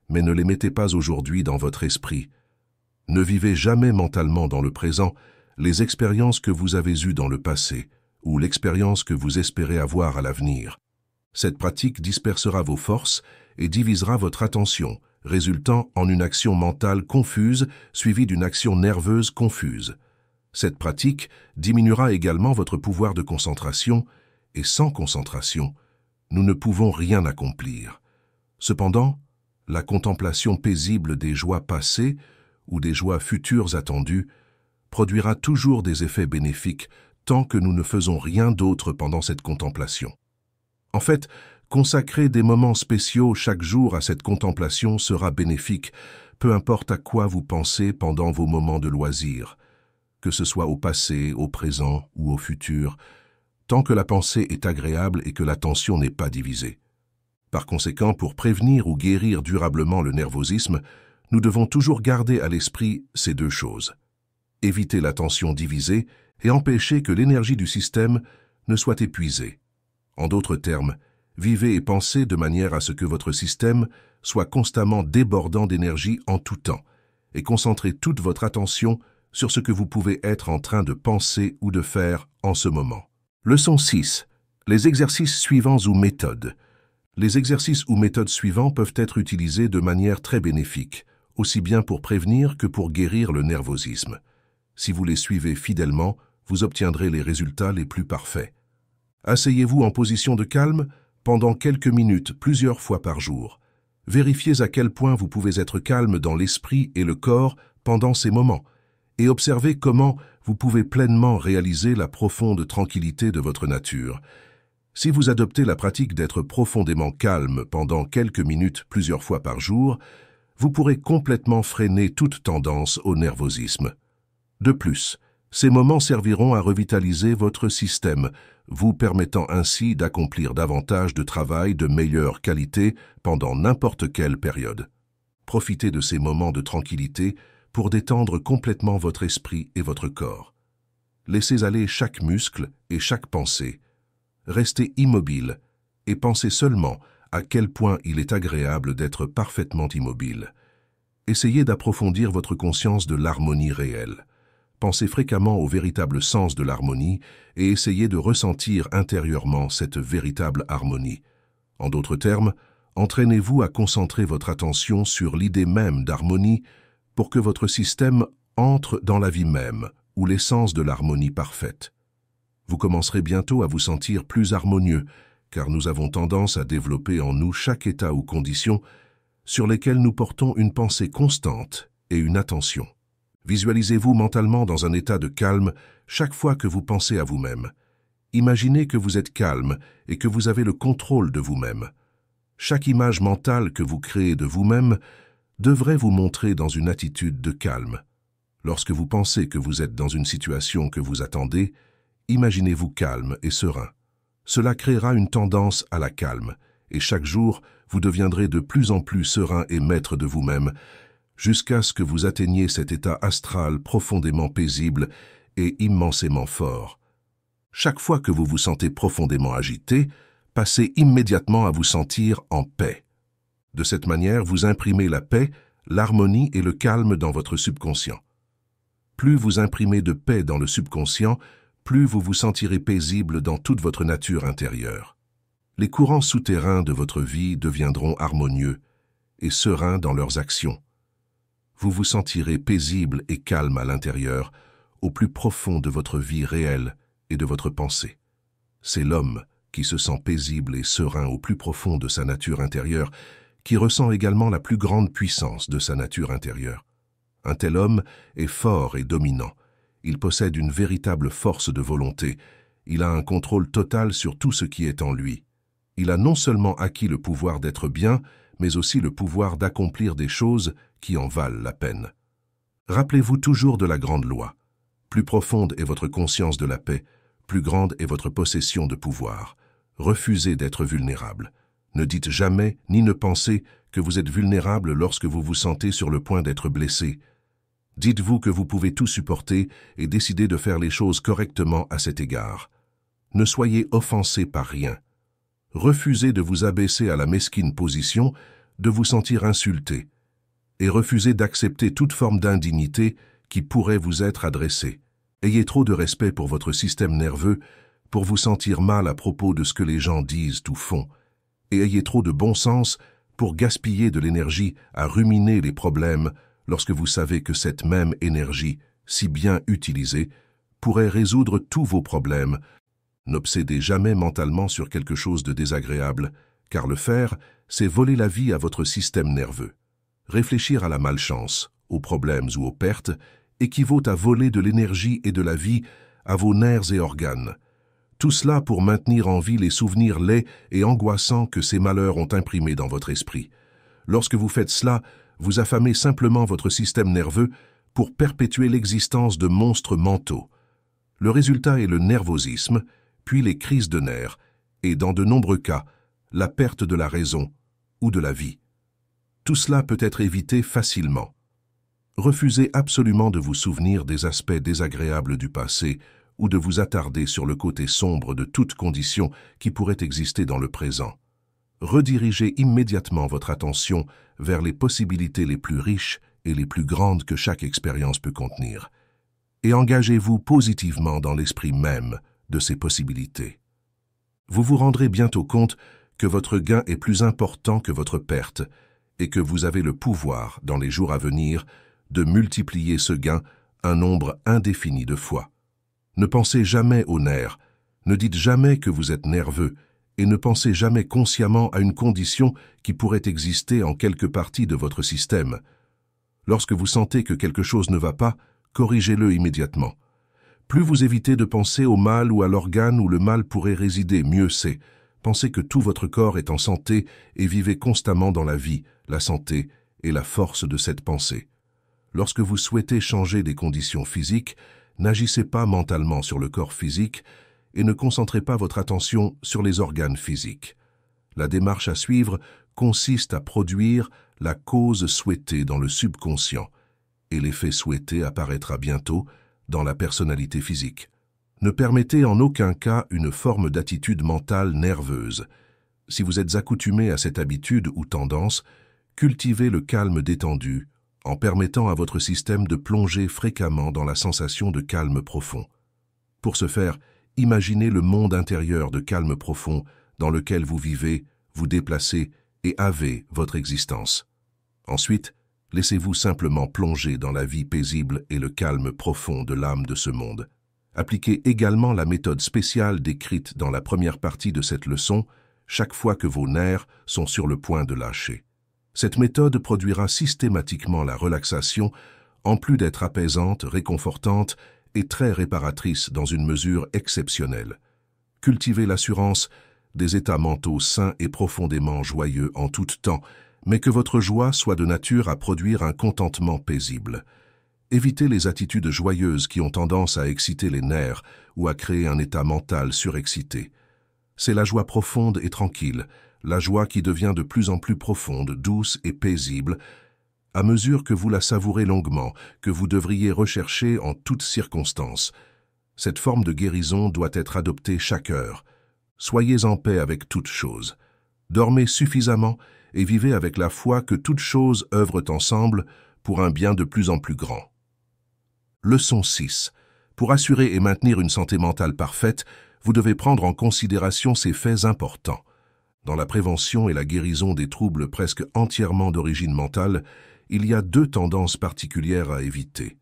mais ne les mettez pas aujourd'hui dans votre esprit. Ne vivez jamais mentalement dans le présent les expériences que vous avez eues dans le passé ou l'expérience que vous espérez avoir à l'avenir. Cette pratique dispersera vos forces et divisera votre attention, résultant en une action mentale confuse suivie d'une action nerveuse confuse. Cette pratique diminuera également votre pouvoir de concentration et sans concentration, nous ne pouvons rien accomplir. Cependant, la contemplation paisible des joies passées ou des joies futures attendues produira toujours des effets bénéfiques tant que nous ne faisons rien d'autre pendant cette contemplation. En fait, consacrer des moments spéciaux chaque jour à cette contemplation sera bénéfique, peu importe à quoi vous pensez pendant vos moments de loisir, que ce soit au passé, au présent ou au futur, tant que la pensée est agréable et que l'attention n'est pas divisée. Par conséquent, pour prévenir ou guérir durablement le nervosisme, nous devons toujours garder à l'esprit ces deux choses. Éviter l'attention divisée et empêcher que l'énergie du système ne soit épuisée. En d'autres termes, vivez et pensez de manière à ce que votre système soit constamment débordant d'énergie en tout temps et concentrez toute votre attention sur ce que vous pouvez être en train de penser ou de faire en ce moment. Leçon 6. Les exercices suivants ou méthodes. Les exercices ou méthodes suivants peuvent être utilisés de manière très bénéfique, aussi bien pour prévenir que pour guérir le nervosisme. Si vous les suivez fidèlement, vous obtiendrez les résultats les plus parfaits. Asseyez-vous en position de calme pendant quelques minutes, plusieurs fois par jour. Vérifiez à quel point vous pouvez être calme dans l'esprit et le corps pendant ces moments, et observez comment vous pouvez pleinement réaliser la profonde tranquillité de votre nature. Si vous adoptez la pratique d'être profondément calme pendant quelques minutes plusieurs fois par jour, vous pourrez complètement freiner toute tendance au nervosisme. De plus, ces moments serviront à revitaliser votre système, vous permettant ainsi d'accomplir davantage de travail de meilleure qualité pendant n'importe quelle période. Profitez de ces moments de tranquillité pour détendre complètement votre esprit et votre corps. Laissez aller chaque muscle et chaque pensée. Restez immobile et pensez seulement à quel point il est agréable d'être parfaitement immobile. Essayez d'approfondir votre conscience de l'harmonie réelle. Pensez fréquemment au véritable sens de l'harmonie et essayez de ressentir intérieurement cette véritable harmonie. En d'autres termes, entraînez-vous à concentrer votre attention sur l'idée même d'harmonie pour que votre système entre dans la vie même, ou l'essence de l'harmonie parfaite. Vous commencerez bientôt à vous sentir plus harmonieux, car nous avons tendance à développer en nous chaque état ou condition sur lesquels nous portons une pensée constante et une attention. Visualisez-vous mentalement dans un état de calme chaque fois que vous pensez à vous-même. Imaginez que vous êtes calme et que vous avez le contrôle de vous-même. Chaque image mentale que vous créez de vous-même devrait vous montrer dans une attitude de calme. Lorsque vous pensez que vous êtes dans une situation que vous attendez, imaginez-vous calme et serein. Cela créera une tendance à la calme, et chaque jour, vous deviendrez de plus en plus serein et maître de vous-même, jusqu'à ce que vous atteigniez cet état astral profondément paisible et immensément fort. Chaque fois que vous vous sentez profondément agité, passez immédiatement à vous sentir en paix. De cette manière, vous imprimez la paix, l'harmonie et le calme dans votre subconscient. Plus vous imprimez de paix dans le subconscient, plus vous vous sentirez paisible dans toute votre nature intérieure. Les courants souterrains de votre vie deviendront harmonieux et sereins dans leurs actions. Vous vous sentirez paisible et calme à l'intérieur, au plus profond de votre vie réelle et de votre pensée. C'est l'homme qui se sent paisible et serein au plus profond de sa nature intérieure, qui ressent également la plus grande puissance de sa nature intérieure. Un tel homme est fort et dominant. Il possède une véritable force de volonté. Il a un contrôle total sur tout ce qui est en lui. Il a non seulement acquis le pouvoir d'être bien, mais aussi le pouvoir d'accomplir des choses qui en valent la peine. Rappelez-vous toujours de la grande loi. Plus profonde est votre conscience de la paix, plus grande est votre possession de pouvoir. Refusez d'être vulnérable. Ne dites jamais ni ne pensez que vous êtes vulnérable lorsque vous vous sentez sur le point d'être blessé. Dites-vous que vous pouvez tout supporter et décidez de faire les choses correctement à cet égard. Ne soyez offensé par rien. Refusez de vous abaisser à la mesquine position de vous sentir insulté et refusez d'accepter toute forme d'indignité qui pourrait vous être adressée. Ayez trop de respect pour votre système nerveux pour vous sentir mal à propos de ce que les gens disent ou font, et ayez trop de bon sens pour gaspiller de l'énergie à ruminer les problèmes lorsque vous savez que cette même énergie, si bien utilisée, pourrait résoudre tous vos problèmes. N'obsédez jamais mentalement sur quelque chose de désagréable, car le faire, c'est voler la vie à votre système nerveux. Réfléchir à la malchance, aux problèmes ou aux pertes, équivaut à voler de l'énergie et de la vie à vos nerfs et organes. Tout cela pour maintenir en vie les souvenirs laids et angoissants que ces malheurs ont imprimés dans votre esprit. Lorsque vous faites cela, vous affamez simplement votre système nerveux pour perpétuer l'existence de monstres mentaux. Le résultat est le nervosisme, puis les crises de nerfs, et dans de nombreux cas, la perte de la raison ou de la vie. Tout cela peut être évité facilement. Refusez absolument de vous souvenir des aspects désagréables du passé ou de vous attarder sur le côté sombre de toute condition qui pourrait exister dans le présent. Redirigez immédiatement votre attention vers les possibilités les plus riches et les plus grandes que chaque expérience peut contenir. Et engagez-vous positivement dans l'esprit même de ces possibilités. Vous vous rendrez bientôt compte que votre gain est plus important que votre perte et que vous avez le pouvoir, dans les jours à venir, de multiplier ce gain un nombre indéfini de fois. Ne pensez jamais aux nerfs, ne dites jamais que vous êtes nerveux et ne pensez jamais consciemment à une condition qui pourrait exister en quelque partie de votre système. Lorsque vous sentez que quelque chose ne va pas, corrigez-le immédiatement. Plus vous évitez de penser au mal ou à l'organe où le mal pourrait résider, mieux c'est. Pensez que tout votre corps est en santé et vivez constamment dans la vie, la santé et la force de cette pensée. Lorsque vous souhaitez changer des conditions physiques, n'agissez pas mentalement sur le corps physique et ne concentrez pas votre attention sur les organes physiques. La démarche à suivre consiste à produire la cause souhaitée dans le subconscient, et l'effet souhaité apparaîtra bientôt dans la personnalité physique. Ne permettez en aucun cas une forme d'attitude mentale nerveuse. Si vous êtes accoutumé à cette habitude ou tendance, cultivez le calme détendu en permettant à votre système de plonger fréquemment dans la sensation de calme profond. Pour ce faire, imaginez le monde intérieur de calme profond dans lequel vous vivez, vous déplacez et avez votre existence. Ensuite, laissez-vous simplement plonger dans la vie paisible et le calme profond de l'âme de ce monde. Appliquez également la méthode spéciale décrite dans la première partie de cette leçon, chaque fois que vos nerfs sont sur le point de lâcher. Cette méthode produira systématiquement la relaxation, en plus d'être apaisante, réconfortante et très réparatrice dans une mesure exceptionnelle. Cultivez l'assurance des états mentaux sains et profondément joyeux en tout temps, mais que votre joie soit de nature à produire un contentement paisible. Évitez les attitudes joyeuses qui ont tendance à exciter les nerfs ou à créer un état mental surexcité. C'est la joie profonde et tranquille, la joie qui devient de plus en plus profonde, douce et paisible, à mesure que vous la savourez longuement, que vous devriez rechercher en toutes circonstances. Cette forme de guérison doit être adoptée chaque heure. Soyez en paix avec toutes choses. Dormez suffisamment et vivez avec la foi que toutes choses œuvrent ensemble pour un bien de plus en plus grand. Leçon 6. Pour assurer et maintenir une santé mentale parfaite, vous devez prendre en considération ces faits importants. Dans la prévention et la guérison des troubles presque entièrement d'origine mentale, il y a deux tendances particulières à éviter.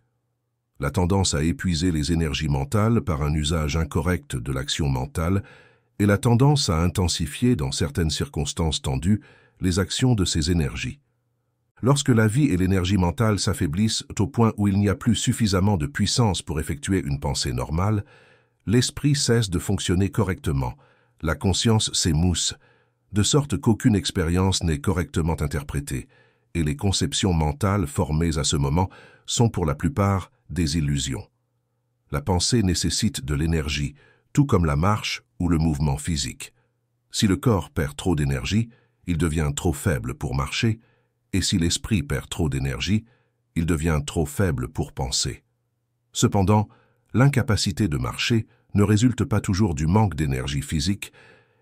La tendance à épuiser les énergies mentales par un usage incorrect de l'action mentale et la tendance à intensifier, dans certaines circonstances tendues, les actions de ces énergies. Lorsque la vie et l'énergie mentale s'affaiblissent au point où il n'y a plus suffisamment de puissance pour effectuer une pensée normale, l'esprit cesse de fonctionner correctement, la conscience s'émousse, de sorte qu'aucune expérience n'est correctement interprétée, et les conceptions mentales formées à ce moment sont pour la plupart des illusions. La pensée nécessite de l'énergie, tout comme la marche ou le mouvement physique. Si le corps perd trop d'énergie, il devient trop faible pour marcher, et si l'esprit perd trop d'énergie, il devient trop faible pour penser. Cependant, l'incapacité de marcher ne résulte pas toujours du manque d'énergie physique,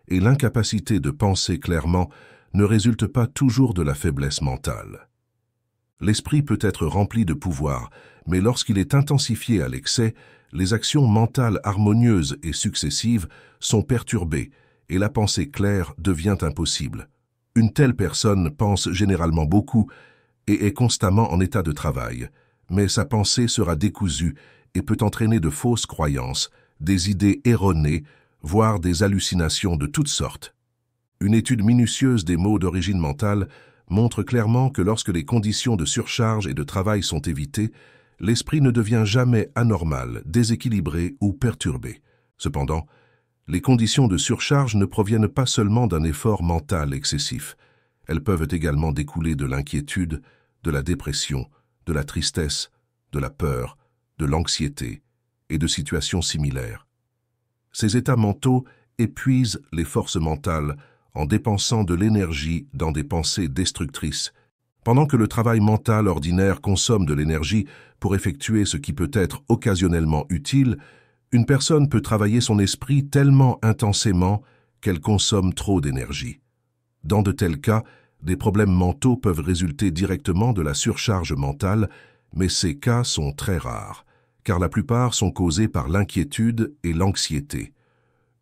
et l'incapacité de penser clairement ne résulte pas toujours de la faiblesse mentale. L'esprit peut être rempli de pouvoir, mais lorsqu'il est intensifié à l'excès, les actions mentales harmonieuses et successives sont perturbées et la pensée claire devient impossible. Une telle personne pense généralement beaucoup et est constamment en état de travail, mais sa pensée sera décousue et peut entraîner de fausses croyances, des idées erronées, voire des hallucinations de toutes sortes. Une étude minutieuse des maux d'origine mentale montre clairement que lorsque les conditions de surcharge et de travail sont évitées, l'esprit ne devient jamais anormal, déséquilibré ou perturbé. Cependant, les conditions de surcharge ne proviennent pas seulement d'un effort mental excessif. Elles peuvent également découler de l'inquiétude, de la dépression, de la tristesse, de la peur, de l'anxiété et de situations similaires. Ces états mentaux épuisent les forces mentales en dépensant de l'énergie dans des pensées destructrices, pendant que le travail mental ordinaire consomme de l'énergie pour effectuer ce qui peut être occasionnellement utile. Une personne peut travailler son esprit tellement intensément qu'elle consomme trop d'énergie. Dans de tels cas, des problèmes mentaux peuvent résulter directement de la surcharge mentale, mais ces cas sont très rares, car la plupart sont causés par l'inquiétude et l'anxiété.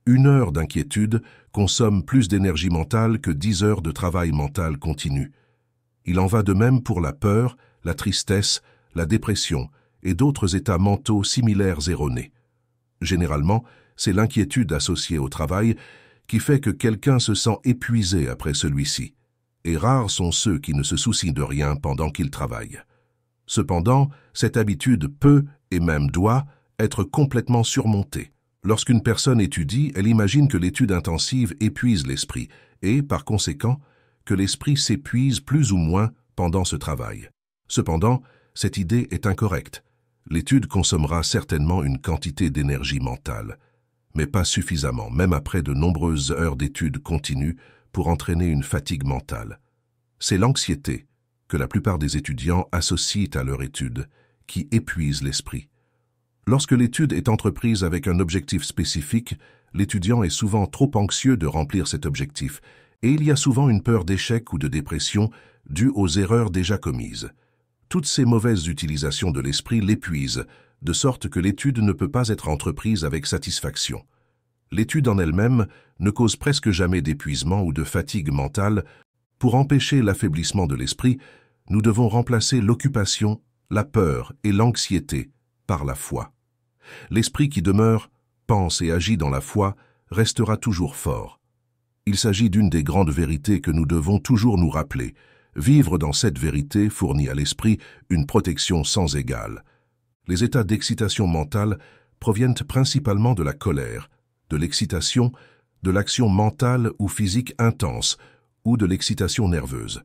1 heure d'inquiétude consomme plus d'énergie mentale que 10 heures de travail mental continu. Il en va de même pour la peur, la tristesse, la dépression et d'autres états mentaux similaires erronés. Généralement, c'est l'inquiétude associée au travail qui fait que quelqu'un se sent épuisé après celui-ci, et rares sont ceux qui ne se soucient de rien pendant qu'ils travaillent. Cependant, cette habitude peut, et même doit, être complètement surmontée. Lorsqu'une personne étudie, elle imagine que l'étude intensive épuise l'esprit, et, par conséquent, que l'esprit s'épuise plus ou moins pendant ce travail. Cependant, cette idée est incorrecte. L'étude consommera certainement une quantité d'énergie mentale, mais pas suffisamment, même après de nombreuses heures d'études continues, pour entraîner une fatigue mentale. C'est l'anxiété que la plupart des étudiants associent à leur étude, qui épuise l'esprit. Lorsque l'étude est entreprise avec un objectif spécifique, l'étudiant est souvent trop anxieux de remplir cet objectif, et il y a souvent une peur d'échec ou de dépression due aux erreurs déjà commises. Toutes ces mauvaises utilisations de l'esprit l'épuisent, de sorte que l'étude ne peut pas être entreprise avec satisfaction. L'étude en elle-même ne cause presque jamais d'épuisement ou de fatigue mentale. Pour empêcher l'affaiblissement de l'esprit, nous devons remplacer l'occupation, la peur et l'anxiété par la foi. L'esprit qui demeure, pense et agit dans la foi restera toujours fort. Il s'agit d'une des grandes vérités que nous devons toujours nous rappeler. Vivre dans cette vérité fournit à l'esprit une protection sans égale. Les états d'excitation mentale proviennent principalement de la colère, de l'excitation, de l'action mentale ou physique intense ou de l'excitation nerveuse.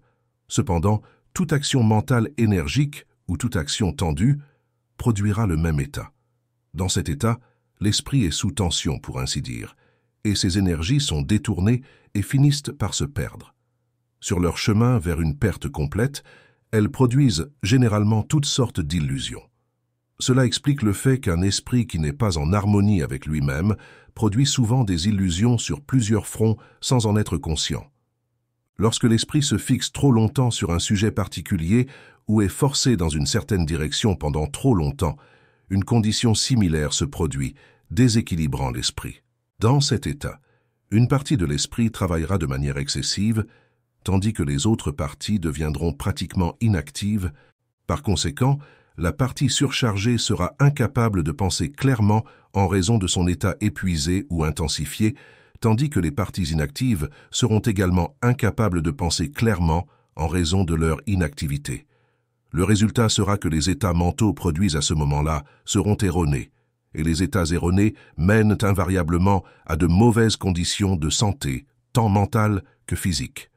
Cependant, toute action mentale énergique ou toute action tendue produira le même état. Dans cet état, l'esprit est sous tension, pour ainsi dire, et ses énergies sont détournées et finissent par se perdre. Sur leur chemin vers une perte complète, elles produisent généralement toutes sortes d'illusions. Cela explique le fait qu'un esprit qui n'est pas en harmonie avec lui-même produit souvent des illusions sur plusieurs fronts sans en être conscient. Lorsque l'esprit se fixe trop longtemps sur un sujet particulier ou est forcé dans une certaine direction pendant trop longtemps, une condition similaire se produit, déséquilibrant l'esprit. Dans cet état, une partie de l'esprit travaillera de manière excessive, tandis que les autres parties deviendront pratiquement inactives. Par conséquent, la partie surchargée sera incapable de penser clairement en raison de son état épuisé ou intensifié, tandis que les parties inactives seront également incapables de penser clairement en raison de leur inactivité. Le résultat sera que les états mentaux produits à ce moment-là seront erronés, et les états erronés mènent invariablement à de mauvaises conditions de santé, tant mentale que physique.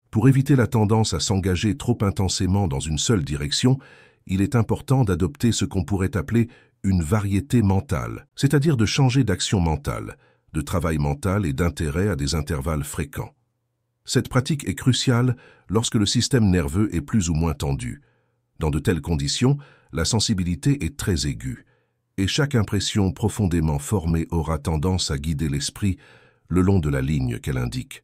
Pour éviter la tendance à s'engager trop intensément dans une seule direction, il est important d'adopter ce qu'on pourrait appeler une variété mentale, c'est-à-dire de changer d'action mentale, de travail mental et d'intérêt à des intervalles fréquents. Cette pratique est cruciale lorsque le système nerveux est plus ou moins tendu. Dans de telles conditions, la sensibilité est très aiguë, et chaque impression profondément formée aura tendance à guider l'esprit le long de la ligne qu'elle indique.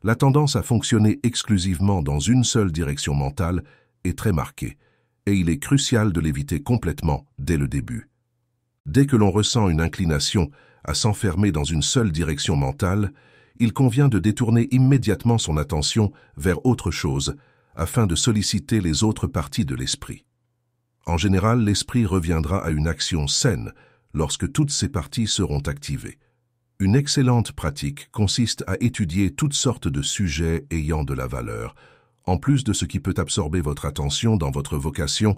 La tendance à fonctionner exclusivement dans une seule direction mentale est très marquée, et il est crucial de l'éviter complètement dès le début. Dès que l'on ressent une inclination à s'enfermer dans une seule direction mentale, il convient de détourner immédiatement son attention vers autre chose afin de solliciter les autres parties de l'esprit. En général, l'esprit reviendra à une action saine lorsque toutes ces parties seront activées. Une excellente pratique consiste à étudier toutes sortes de sujets ayant de la valeur, en plus de ce qui peut absorber votre attention dans votre vocation,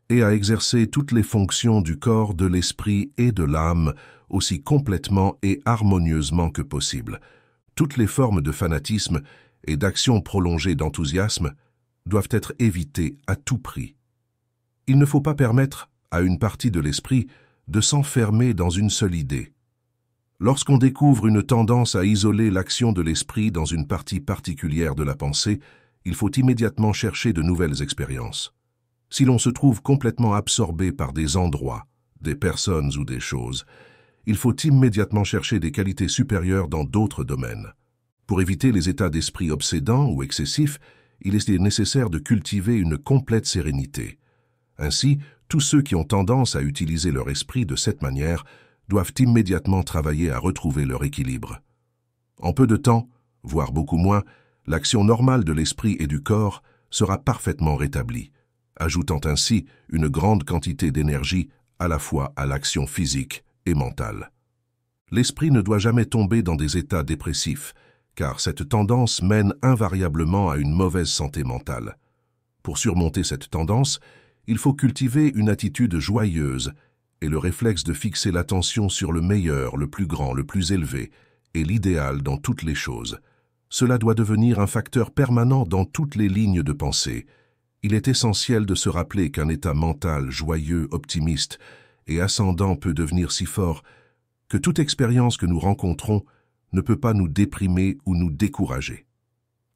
et à exercer toutes les fonctions du corps, de l'esprit et de l'âme aussi complètement et harmonieusement que possible. Toutes les formes de fanatisme et d'action prolongée d'enthousiasme doivent être évitées à tout prix. Il ne faut pas permettre à une partie de l'esprit de s'enfermer dans une seule idée. Lorsqu'on découvre une tendance à isoler l'action de l'esprit dans une partie particulière de la pensée, il faut immédiatement chercher de nouvelles expériences. Si l'on se trouve complètement absorbé par des endroits, des personnes ou des choses, il faut immédiatement chercher des qualités supérieures dans d'autres domaines. Pour éviter les états d'esprit obsédants ou excessifs, il est nécessaire de cultiver une complète sérénité. Ainsi, tous ceux qui ont tendance à utiliser leur esprit de cette manière doivent immédiatement travailler à retrouver leur équilibre. En peu de temps, voire beaucoup moins, l'action normale de l'esprit et du corps sera parfaitement rétablie, ajoutant ainsi une grande quantité d'énergie à la fois à l'action physique et mentale. L'esprit ne doit jamais tomber dans des états dépressifs, car cette tendance mène invariablement à une mauvaise santé mentale. Pour surmonter cette tendance, il faut cultiver une attitude joyeuse et le réflexe de fixer l'attention sur le meilleur, le plus grand, le plus élevé et l'idéal dans toutes les choses. Cela doit devenir un facteur permanent dans toutes les lignes de pensée. Il est essentiel de se rappeler qu'un état mental joyeux, optimiste et ascendant peut devenir si fort que toute expérience que nous rencontrons ne peut pas nous déprimer ou nous décourager.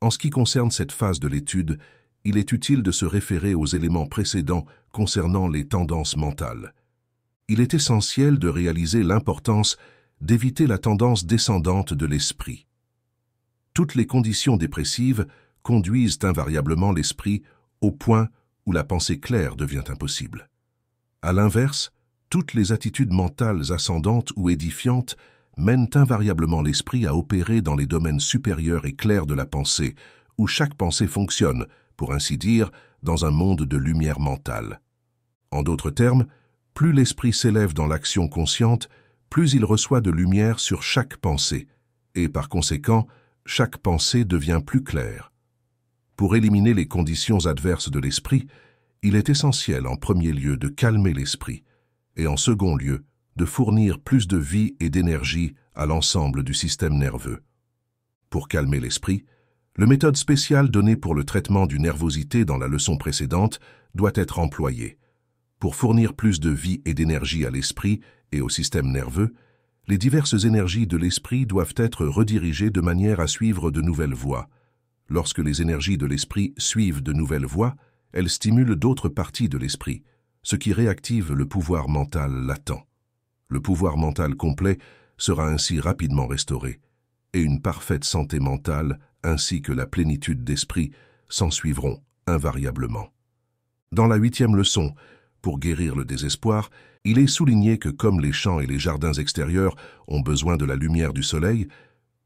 En ce qui concerne cette phase de l'étude, il est utile de se référer aux éléments précédents concernant les tendances mentales. Il est essentiel de réaliser l'importance d'éviter la tendance descendante de l'esprit. Toutes les conditions dépressives conduisent invariablement l'esprit au point où la pensée claire devient impossible. À l'inverse, toutes les attitudes mentales ascendantes ou édifiantes mènent invariablement l'esprit à opérer dans les domaines supérieurs et clairs de la pensée, où chaque pensée fonctionne, pour ainsi dire, dans un monde de lumière mentale. En d'autres termes, plus l'esprit s'élève dans l'action consciente, plus il reçoit de lumière sur chaque pensée, et par conséquent, chaque pensée devient plus claire. Pour éliminer les conditions adverses de l'esprit, il est essentiel en premier lieu de calmer l'esprit, et en second lieu, de fournir plus de vie et d'énergie à l'ensemble du système nerveux. Pour calmer l'esprit, la méthode spéciale donnée pour le traitement du nervosité dans la leçon précédente doit être employée. Pour fournir plus de vie et d'énergie à l'esprit et au système nerveux, les diverses énergies de l'esprit doivent être redirigées de manière à suivre de nouvelles voies. Lorsque les énergies de l'esprit suivent de nouvelles voies, elles stimulent d'autres parties de l'esprit, ce qui réactive le pouvoir mental latent. Le pouvoir mental complet sera ainsi rapidement restauré, et une parfaite santé mentale ainsi que la plénitude d'esprit s'ensuivront invariablement. Dans la 8e leçon, pour guérir le désespoir, il est souligné que comme les champs et les jardins extérieurs ont besoin de la lumière du soleil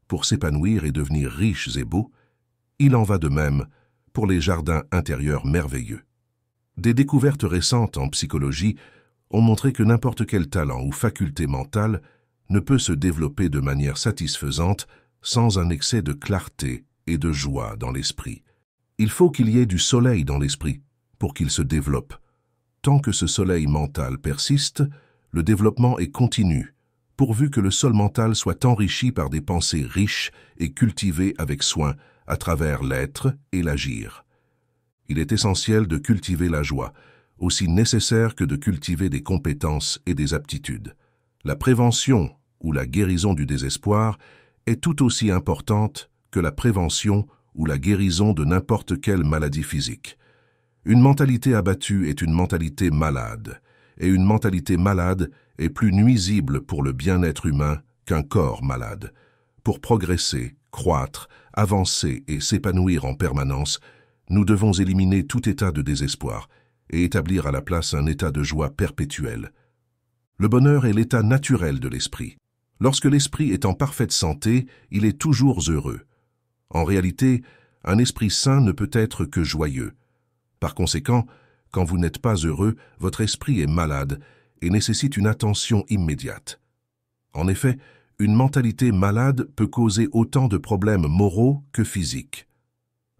pour s'épanouir et devenir riches et beaux, il en va de même pour les jardins intérieurs merveilleux. Des découvertes récentes en psychologie ont montré que n'importe quel talent ou faculté mentale ne peut se développer de manière satisfaisante sans un excès de clarté et de joie dans l'esprit. Il faut qu'il y ait du soleil dans l'esprit pour qu'il se développe. Tant que ce soleil mental persiste, le développement est continu, pourvu que le sol mental soit enrichi par des pensées riches et cultivées avec soin à travers l'être et l'agir. Il est essentiel de cultiver la joie, aussi nécessaire que de cultiver des compétences et des aptitudes. La prévention ou la guérison du désespoir est tout aussi importante que la prévention ou la guérison de n'importe quelle maladie physique. Une mentalité abattue est une mentalité malade, et une mentalité malade est plus nuisible pour le bien-être humain qu'un corps malade. Pour progresser, croître, avancer et s'épanouir en permanence, nous devons éliminer tout état de désespoir et établir à la place un état de joie perpétuelle. Le bonheur est l'état naturel de l'esprit. Lorsque l'esprit est en parfaite santé, il est toujours heureux. En réalité, un esprit sain ne peut être que joyeux. Par conséquent, quand vous n'êtes pas heureux, votre esprit est malade et nécessite une attention immédiate. En effet, une mentalité malade peut causer autant de problèmes moraux que physiques.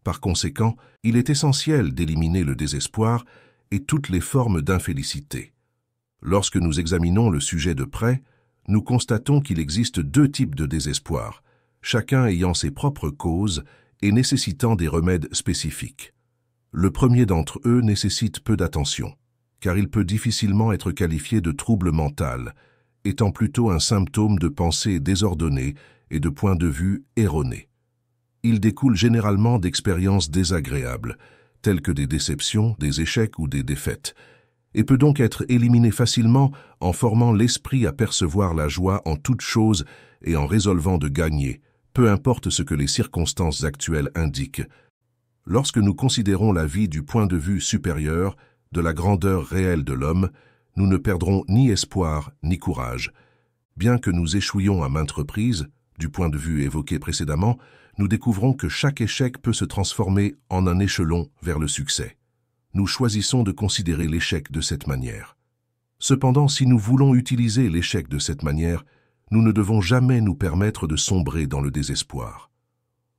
Par conséquent, il est essentiel d'éliminer le désespoir et toutes les formes d'infélicité. Lorsque nous examinons le sujet de près, nous constatons qu'il existe deux types de désespoir, chacun ayant ses propres causes et nécessitant des remèdes spécifiques. Le premier d'entre eux nécessite peu d'attention, car il peut difficilement être qualifié de trouble mental, étant plutôt un symptôme de pensée désordonnée et de point de vue erroné. Il découle généralement d'expériences désagréables, telles que des déceptions, des échecs ou des défaites, et peut donc être éliminé facilement en formant l'esprit à percevoir la joie en toute chose et en résolvant de gagner, peu importe ce que les circonstances actuelles indiquent. Lorsque nous considérons la vie du point de vue supérieur, de la grandeur réelle de l'homme, nous ne perdrons ni espoir ni courage. Bien que nous échouions à maintes reprises, du point de vue évoqué précédemment, nous découvrons que chaque échec peut se transformer en un échelon vers le succès. Nous choisissons de considérer l'échec de cette manière. Cependant, si nous voulons utiliser l'échec de cette manière, nous ne devons jamais nous permettre de sombrer dans le désespoir.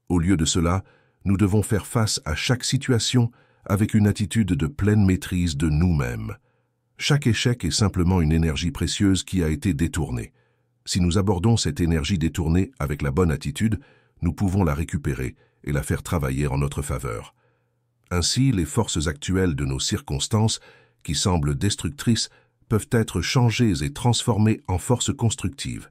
Au lieu de cela, nous devons faire face à chaque situation avec une attitude de pleine maîtrise de nous-mêmes. Chaque échec est simplement une énergie précieuse qui a été détournée. Si nous abordons cette énergie détournée avec la bonne attitude, nous pouvons la récupérer et la faire travailler en notre faveur. Ainsi, les forces actuelles de nos circonstances, qui semblent destructrices, peuvent être changées et transformées en forces constructives.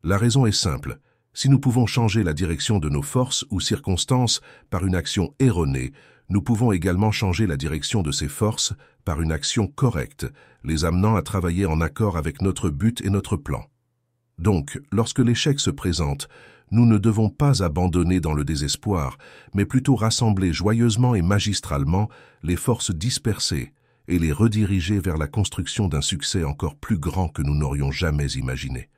La raison est simple. Si nous pouvons changer la direction de nos forces ou circonstances par une action erronée, nous pouvons également changer la direction de ces forces par une action correcte, les amenant à travailler en accord avec notre but et notre plan. Donc, lorsque l'échec se présente, nous ne devons pas abandonner dans le désespoir, mais plutôt rassembler joyeusement et magistralement les forces dispersées et les rediriger vers la construction d'un succès encore plus grand que nous n'aurions jamais imaginé.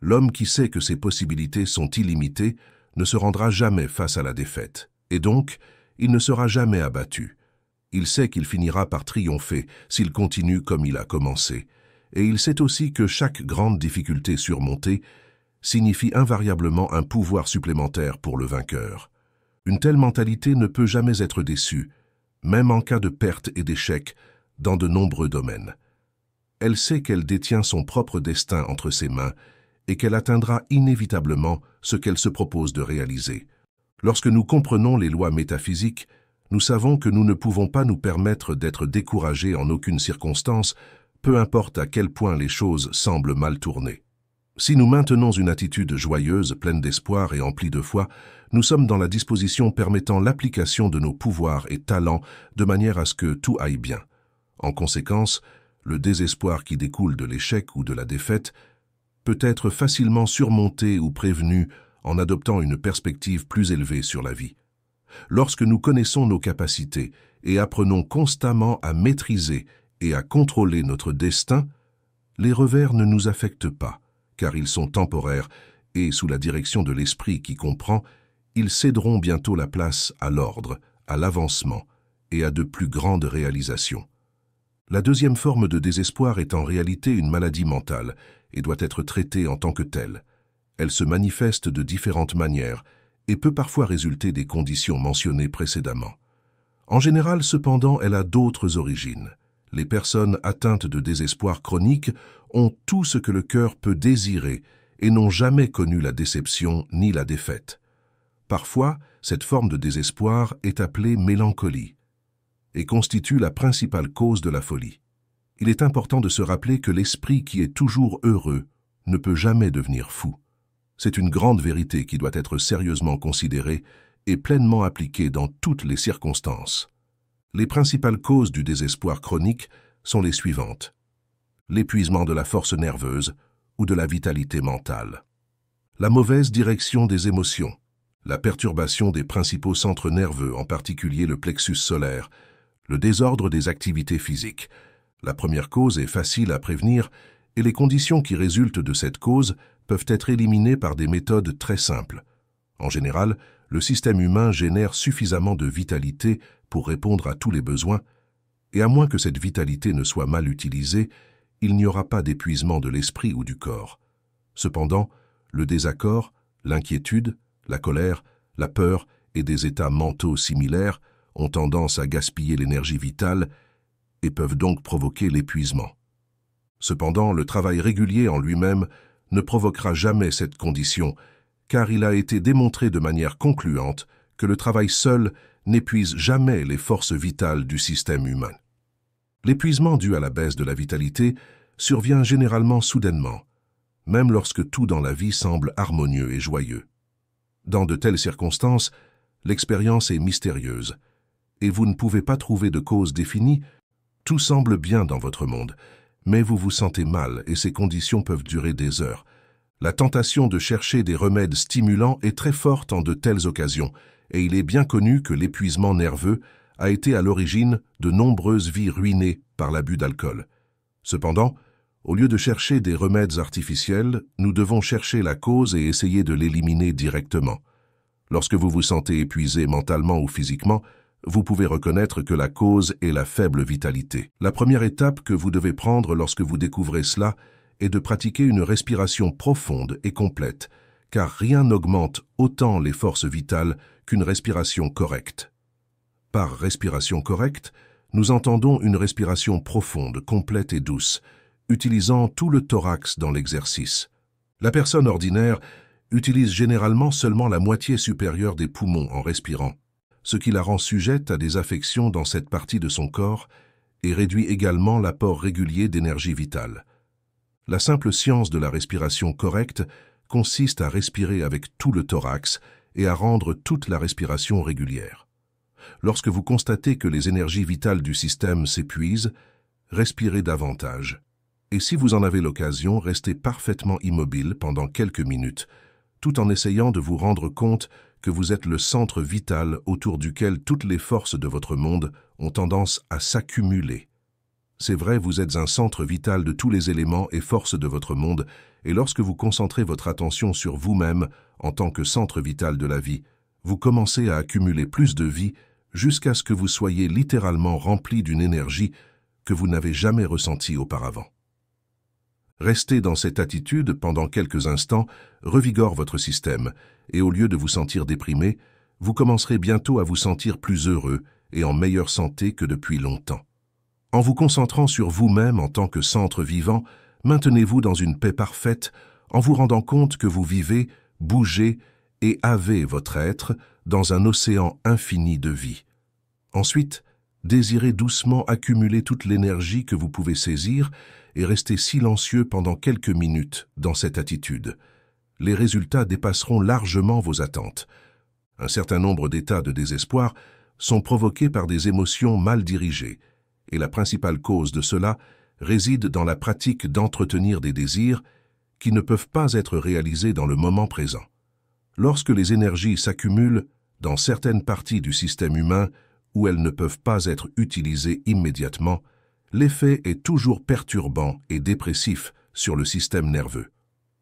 L'homme qui sait que ses possibilités sont illimitées ne se rendra jamais face à la défaite, et donc, il ne sera jamais abattu. Il sait qu'il finira par triompher s'il continue comme il a commencé, et il sait aussi que chaque grande difficulté surmontée signifie invariablement un pouvoir supplémentaire pour le vainqueur. Une telle mentalité ne peut jamais être déçue, même en cas de perte et d'échec dans de nombreux domaines. Elle sait qu'elle détient son propre destin entre ses mains et qu'elle atteindra inévitablement ce qu'elle se propose de réaliser. Lorsque nous comprenons les lois métaphysiques, nous savons que nous ne pouvons pas nous permettre d'être découragés en aucune circonstance, peu importe à quel point les choses semblent mal tourner. Si nous maintenons une attitude joyeuse, pleine d'espoir et emplie de foi, nous sommes dans la disposition permettant l'application de nos pouvoirs et talents de manière à ce que tout aille bien. En conséquence, le désespoir qui découle de l'échec ou de la défaite peut être facilement surmonté ou prévenu en adoptant une perspective plus élevée sur la vie. Lorsque nous connaissons nos capacités et apprenons constamment à maîtriser et à contrôler notre destin, les revers ne nous affectent pas, car ils sont temporaires et, sous la direction de l'esprit qui comprend, ils céderont bientôt la place à l'ordre, à l'avancement et à de plus grandes réalisations. La deuxième forme de désespoir est en réalité une maladie mentale et doit être traitée en tant que telle. Elle se manifeste de différentes manières et peut parfois résulter des conditions mentionnées précédemment. En général, cependant, elle a d'autres origines. Les personnes atteintes de désespoir chronique ont tout ce que le cœur peut désirer et n'ont jamais connu la déception ni la défaite. Parfois, cette forme de désespoir est appelée mélancolie et constitue la principale cause de la folie. Il est important de se rappeler que l'esprit qui est toujours heureux ne peut jamais devenir fou. C'est une grande vérité qui doit être sérieusement considérée et pleinement appliquée dans toutes les circonstances. Les principales causes du désespoir chronique sont les suivantes: l'épuisement de la force nerveuse ou de la vitalité mentale, la mauvaise direction des émotions, la perturbation des principaux centres nerveux, en particulier le plexus solaire, le désordre des activités physiques. La première cause est facile à prévenir et les conditions qui résultent de cette cause peuvent être éliminées par des méthodes très simples. En général, le système humain génère suffisamment de vitalité pour répondre à tous les besoins, et à moins que cette vitalité ne soit mal utilisée, il n'y aura pas d'épuisement de l'esprit ou du corps. Cependant, Le désaccord, l'inquiétude, la colère, la peur et des états mentaux similaires ont tendance à gaspiller l'énergie vitale et peuvent donc provoquer l'épuisement. Cependant, le travail régulier en lui-même ne provoquera jamais cette condition, car il a été démontré de manière concluante que le travail seul n'épuise jamais les forces vitales du système humain. L'épuisement dû à la baisse de la vitalité survient généralement soudainement, même lorsque tout dans la vie semble harmonieux et joyeux. Dans de telles circonstances, l'expérience est mystérieuse, et vous ne pouvez pas trouver de cause définie. Tout semble bien dans votre monde, mais vous vous sentez mal et ces conditions peuvent durer des heures. La tentation de chercher des remèdes stimulants est très forte en de telles occasions, et il est bien connu que l'épuisement nerveux a été à l'origine de nombreuses vies ruinées par l'abus d'alcool. Cependant, au lieu de chercher des remèdes artificiels, nous devons chercher la cause et essayer de l'éliminer directement. Lorsque vous vous sentez épuisé mentalement ou physiquement, vous pouvez reconnaître que la cause est la faible vitalité. La première étape que vous devez prendre lorsque vous découvrez cela est de pratiquer une respiration profonde et complète, car rien n'augmente autant les forces vitales qu'une respiration correcte. Par respiration correcte, nous entendons une respiration profonde, complète et douce, utilisant tout le thorax dans l'exercice. La personne ordinaire utilise généralement seulement la moitié supérieure des poumons en respirant, ce qui la rend sujette à des affections dans cette partie de son corps et réduit également l'apport régulier d'énergie vitale. La simple science de la respiration correcte consiste à respirer avec tout le thorax et à rendre toute la respiration régulière. Lorsque vous constatez que les énergies vitales du système s'épuisent, respirez davantage. Et si vous en avez l'occasion, restez parfaitement immobile pendant quelques minutes, tout en essayant de vous rendre compte que vous êtes le centre vital autour duquel toutes les forces de votre monde ont tendance à s'accumuler. C'est vrai, vous êtes un centre vital de tous les éléments et forces de votre monde, et lorsque vous concentrez votre attention sur vous-même en tant que centre vital de la vie, vous commencez à accumuler plus de vie jusqu'à ce que vous soyez littéralement rempli d'une énergie que vous n'avez jamais ressentie auparavant. Rester dans cette attitude pendant quelques instants revigore votre système, et au lieu de vous sentir déprimé, vous commencerez bientôt à vous sentir plus heureux et en meilleure santé que depuis longtemps. En vous concentrant sur vous-même en tant que centre vivant, maintenez-vous dans une paix parfaite en vous rendant compte que vous vivez, bougez et avez votre être dans un océan infini de vie. Ensuite, désirez doucement accumuler toute l'énergie que vous pouvez saisir et restez silencieux pendant quelques minutes dans cette attitude. Les résultats dépasseront largement vos attentes. Un certain nombre d'états de désespoir sont provoqués par des émotions mal dirigées, et la principale cause de cela réside dans la pratique d'entretenir des désirs qui ne peuvent pas être réalisés dans le moment présent. Lorsque les énergies s'accumulent dans certaines parties du système humain où elles ne peuvent pas être utilisées immédiatement, l'effet est toujours perturbant et dépressif sur le système nerveux.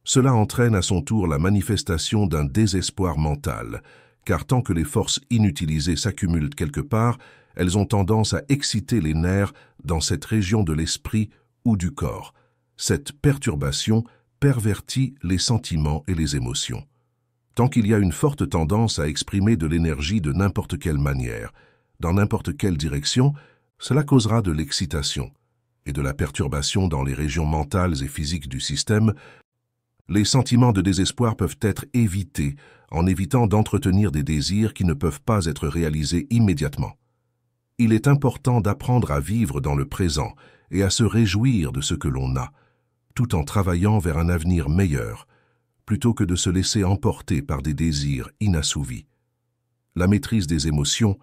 Cela entraîne à son tour la manifestation d'un désespoir mental, car tant que les forces inutilisées s'accumulent quelque part, elles ont tendance à exciter les nerfs dans cette région de l'esprit ou du corps. Cette perturbation pervertit les sentiments et les émotions. Tant qu'il y a une forte tendance à exprimer de l'énergie de n'importe quelle manière, dans n'importe quelle direction, cela causera de l'excitation et de la perturbation dans les régions mentales et physiques du système. Les sentiments de désespoir peuvent être évités en évitant d'entretenir des désirs qui ne peuvent pas être réalisés immédiatement. Il est important d'apprendre à vivre dans le présent et à se réjouir de ce que l'on a, tout en travaillant vers un avenir meilleur, plutôt que de se laisser emporter par des désirs inassouvis. La maîtrise des émotions,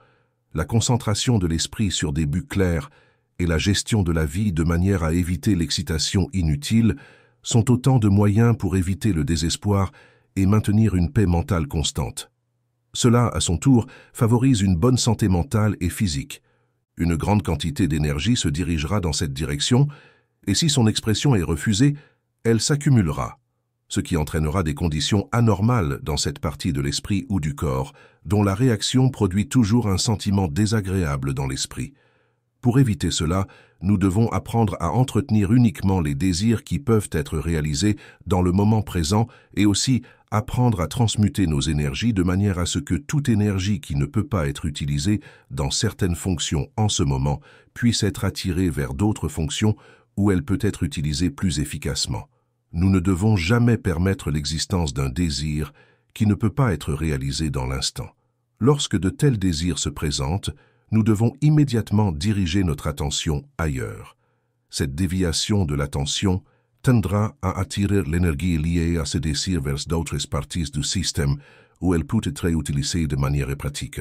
la concentration de l'esprit sur des buts clairs et la gestion de la vie de manière à éviter l'excitation inutile sont autant de moyens pour éviter le désespoir et maintenir une paix mentale constante. Cela, à son tour, favorise une bonne santé mentale et physique. Une grande quantité d'énergie se dirigera dans cette direction, et si son expression est refusée, elle s'accumulera, ce qui entraînera des conditions anormales dans cette partie de l'esprit ou du corps, dont la réaction produit toujours un sentiment désagréable dans l'esprit. Pour éviter cela, nous devons apprendre à entretenir uniquement les désirs qui peuvent être réalisés dans le moment présent et aussi apprendre à transmuter nos énergies de manière à ce que toute énergie qui ne peut pas être utilisée dans certaines fonctions en ce moment puisse être attirée vers d'autres fonctions où elle peut être utilisée plus efficacement. Nous ne devons jamais permettre l'existence d'un désir qui ne peut pas être réalisé dans l'instant. Lorsque de tels désirs se présentent, nous devons immédiatement diriger notre attention ailleurs. Cette déviation de l'attention tendra à attirer l'énergie liée à ce désir vers d'autres parties du système où elle peut être utilisée de manière pratique.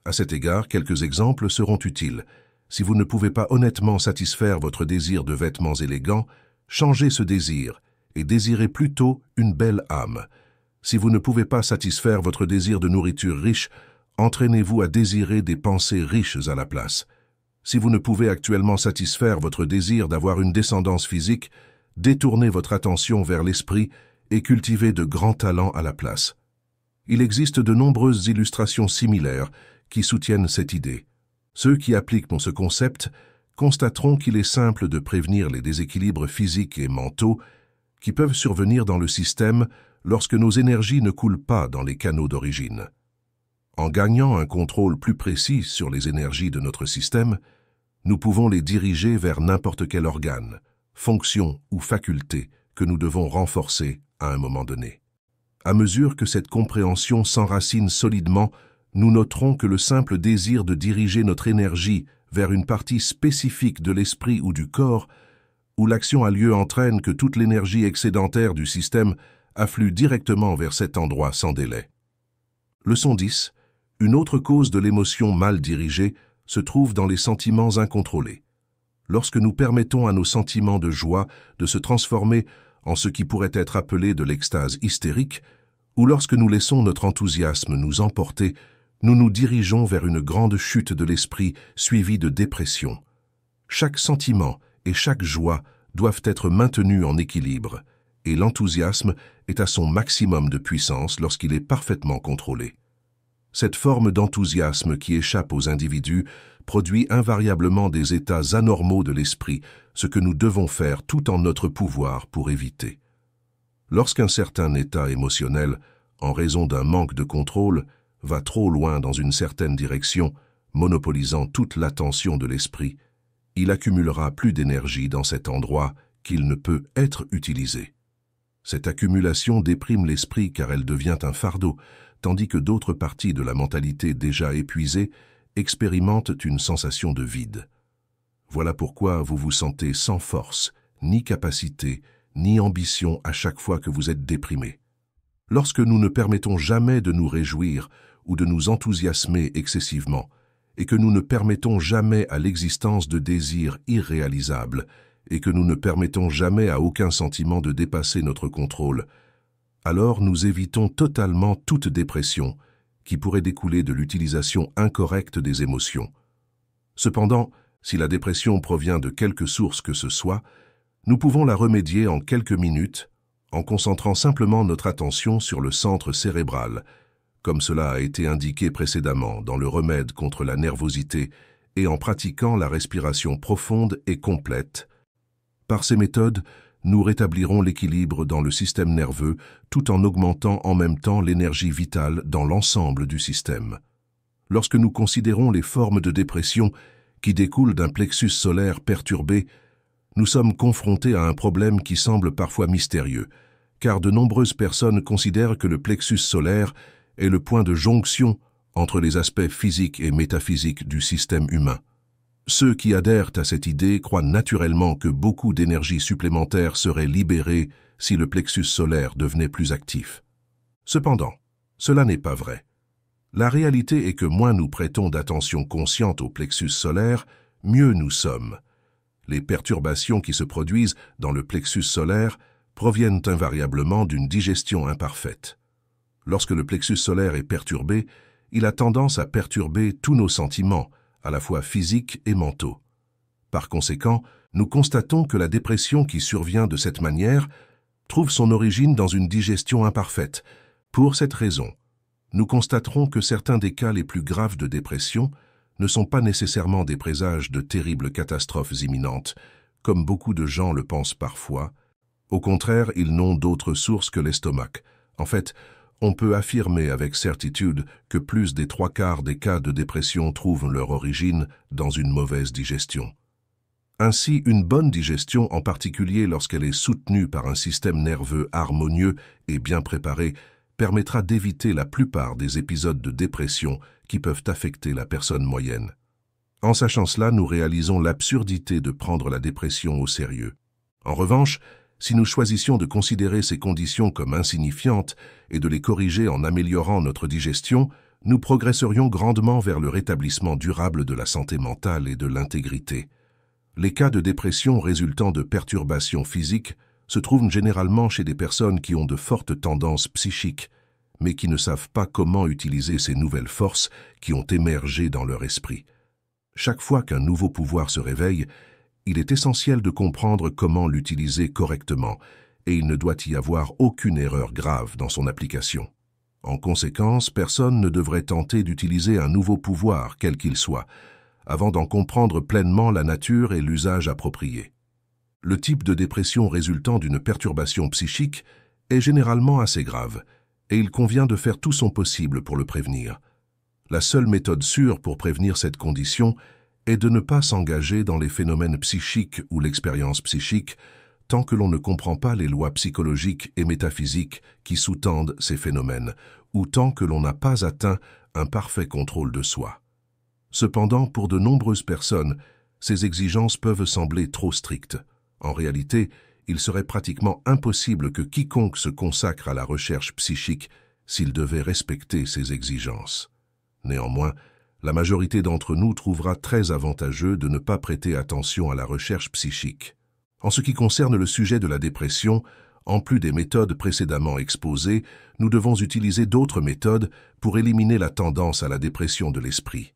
À cet égard, quelques exemples seront utiles. Si vous ne pouvez pas honnêtement satisfaire votre désir de vêtements élégants, changez ce désir et désirez plutôt une belle âme. Si vous ne pouvez pas satisfaire votre désir de nourriture riche, entraînez-vous à désirer des pensées riches à la place. Si vous ne pouvez actuellement satisfaire votre désir d'avoir une descendance physique, détournez votre attention vers l'esprit et cultivez de grands talents à la place. Il existe de nombreuses illustrations similaires qui soutiennent cette idée. Ceux qui appliquent ce concept constateront qu'il est simple de prévenir les déséquilibres physiques et mentaux qui peuvent survenir dans le système lorsque nos énergies ne coulent pas dans les canaux d'origine. En gagnant un contrôle plus précis sur les énergies de notre système, nous pouvons les diriger vers n'importe quel organe, fonction ou faculté que nous devons renforcer à un moment donné. À mesure que cette compréhension s'enracine solidement, nous noterons que le simple désir de diriger notre énergie vers une partie spécifique de l'esprit ou du corps, où l'action a lieu entraîne que toute l'énergie excédentaire du système afflue directement vers cet endroit sans délai. Leçon 10. Une autre cause de l'émotion mal dirigée se trouve dans les sentiments incontrôlés. Lorsque nous permettons à nos sentiments de joie de se transformer en ce qui pourrait être appelé de l'extase hystérique, ou lorsque nous laissons notre enthousiasme nous emporter, nous nous dirigeons vers une grande chute de l'esprit suivie de dépression. Chaque sentiment et chaque joie doivent être maintenus en équilibre, et l'enthousiasme est à son maximum de puissance lorsqu'il est parfaitement contrôlé. Cette forme d'enthousiasme qui échappe aux individus produit invariablement des états anormaux de l'esprit, ce que nous devons faire tout en notre pouvoir pour éviter. Lorsqu'un certain état émotionnel, en raison d'un manque de contrôle, va trop loin dans une certaine direction, monopolisant toute l'attention de l'esprit, il accumulera plus d'énergie dans cet endroit qu'il ne peut être utilisé. Cette accumulation déprime l'esprit car elle devient un fardeau, tandis que d'autres parties de la mentalité déjà épuisée expérimentent une sensation de vide. Voilà pourquoi vous vous sentez sans force, ni capacité, ni ambition à chaque fois que vous êtes déprimé. Lorsque nous ne permettons jamais de nous réjouir ou de nous enthousiasmer excessivement, et que nous ne permettons jamais à l'existence de désirs irréalisables, et que nous ne permettons jamais à aucun sentiment de dépasser notre contrôle, alors nous évitons totalement toute dépression qui pourrait découler de l'utilisation incorrecte des émotions. Cependant, si la dépression provient de quelque source que ce soit, nous pouvons la remédier en quelques minutes en concentrant simplement notre attention sur le centre cérébral, comme cela a été indiqué précédemment dans le remède contre la nervosité et en pratiquant la respiration profonde et complète. Par ces méthodes, nous rétablirons l'équilibre dans le système nerveux tout en augmentant en même temps l'énergie vitale dans l'ensemble du système. Lorsque nous considérons les formes de dépression qui découlent d'un plexus solaire perturbé, nous sommes confrontés à un problème qui semble parfois mystérieux, car de nombreuses personnes considèrent que le plexus solaire est le point de jonction entre les aspects physiques et métaphysiques du système humain. Ceux qui adhèrent à cette idée croient naturellement que beaucoup d'énergie supplémentaire serait libérée si le plexus solaire devenait plus actif. Cependant, cela n'est pas vrai. La réalité est que moins nous prêtons d'attention consciente au plexus solaire, mieux nous sommes. Les perturbations qui se produisent dans le plexus solaire proviennent invariablement d'une digestion imparfaite. Lorsque le plexus solaire est perturbé, il a tendance à perturber tous nos sentiments, à la fois physiques et mentaux. Par conséquent, nous constatons que la dépression qui survient de cette manière trouve son origine dans une digestion imparfaite. Pour cette raison, nous constaterons que certains des cas les plus graves de dépression ne sont pas nécessairement des présages de terribles catastrophes imminentes, comme beaucoup de gens le pensent parfois. Au contraire, ils n'ont d'autre source que l'estomac. En fait, on peut affirmer avec certitude que plus des 3/4 des cas de dépression trouvent leur origine dans une mauvaise digestion. Ainsi, une bonne digestion, en particulier lorsqu'elle est soutenue par un système nerveux harmonieux et bien préparé, permettra d'éviter la plupart des épisodes de dépression qui peuvent affecter la personne moyenne. En sachant cela, nous réalisons l'absurdité de prendre la dépression au sérieux. En revanche, si nous choisissions de considérer ces conditions comme insignifiantes et de les corriger en améliorant notre digestion, nous progresserions grandement vers le rétablissement durable de la santé mentale et de l'intégrité. Les cas de dépression résultant de perturbations physiques se trouvent généralement chez des personnes qui ont de fortes tendances psychiques, mais qui ne savent pas comment utiliser ces nouvelles forces qui ont émergé dans leur esprit. Chaque fois qu'un nouveau pouvoir se réveille, il est essentiel de comprendre comment l'utiliser correctement, et il ne doit y avoir aucune erreur grave dans son application. En conséquence, personne ne devrait tenter d'utiliser un nouveau pouvoir, quel qu'il soit, avant d'en comprendre pleinement la nature et l'usage approprié. Le type de dépression résultant d'une perturbation psychique est généralement assez grave, et il convient de faire tout son possible pour le prévenir. La seule méthode sûre pour prévenir cette condition est de ne pas s'engager dans les phénomènes psychiques ou l'expérience psychique tant que l'on ne comprend pas les lois psychologiques et métaphysiques qui sous-tendent ces phénomènes, ou tant que l'on n'a pas atteint un parfait contrôle de soi. Cependant, pour de nombreuses personnes, ces exigences peuvent sembler trop strictes. En réalité, il serait pratiquement impossible que quiconque se consacre à la recherche psychique s'il devait respecter ces exigences. Néanmoins, la majorité d'entre nous trouvera très avantageux de ne pas prêter attention à la recherche psychique. En ce qui concerne le sujet de la dépression, en plus des méthodes précédemment exposées, nous devons utiliser d'autres méthodes pour éliminer la tendance à la dépression de l'esprit.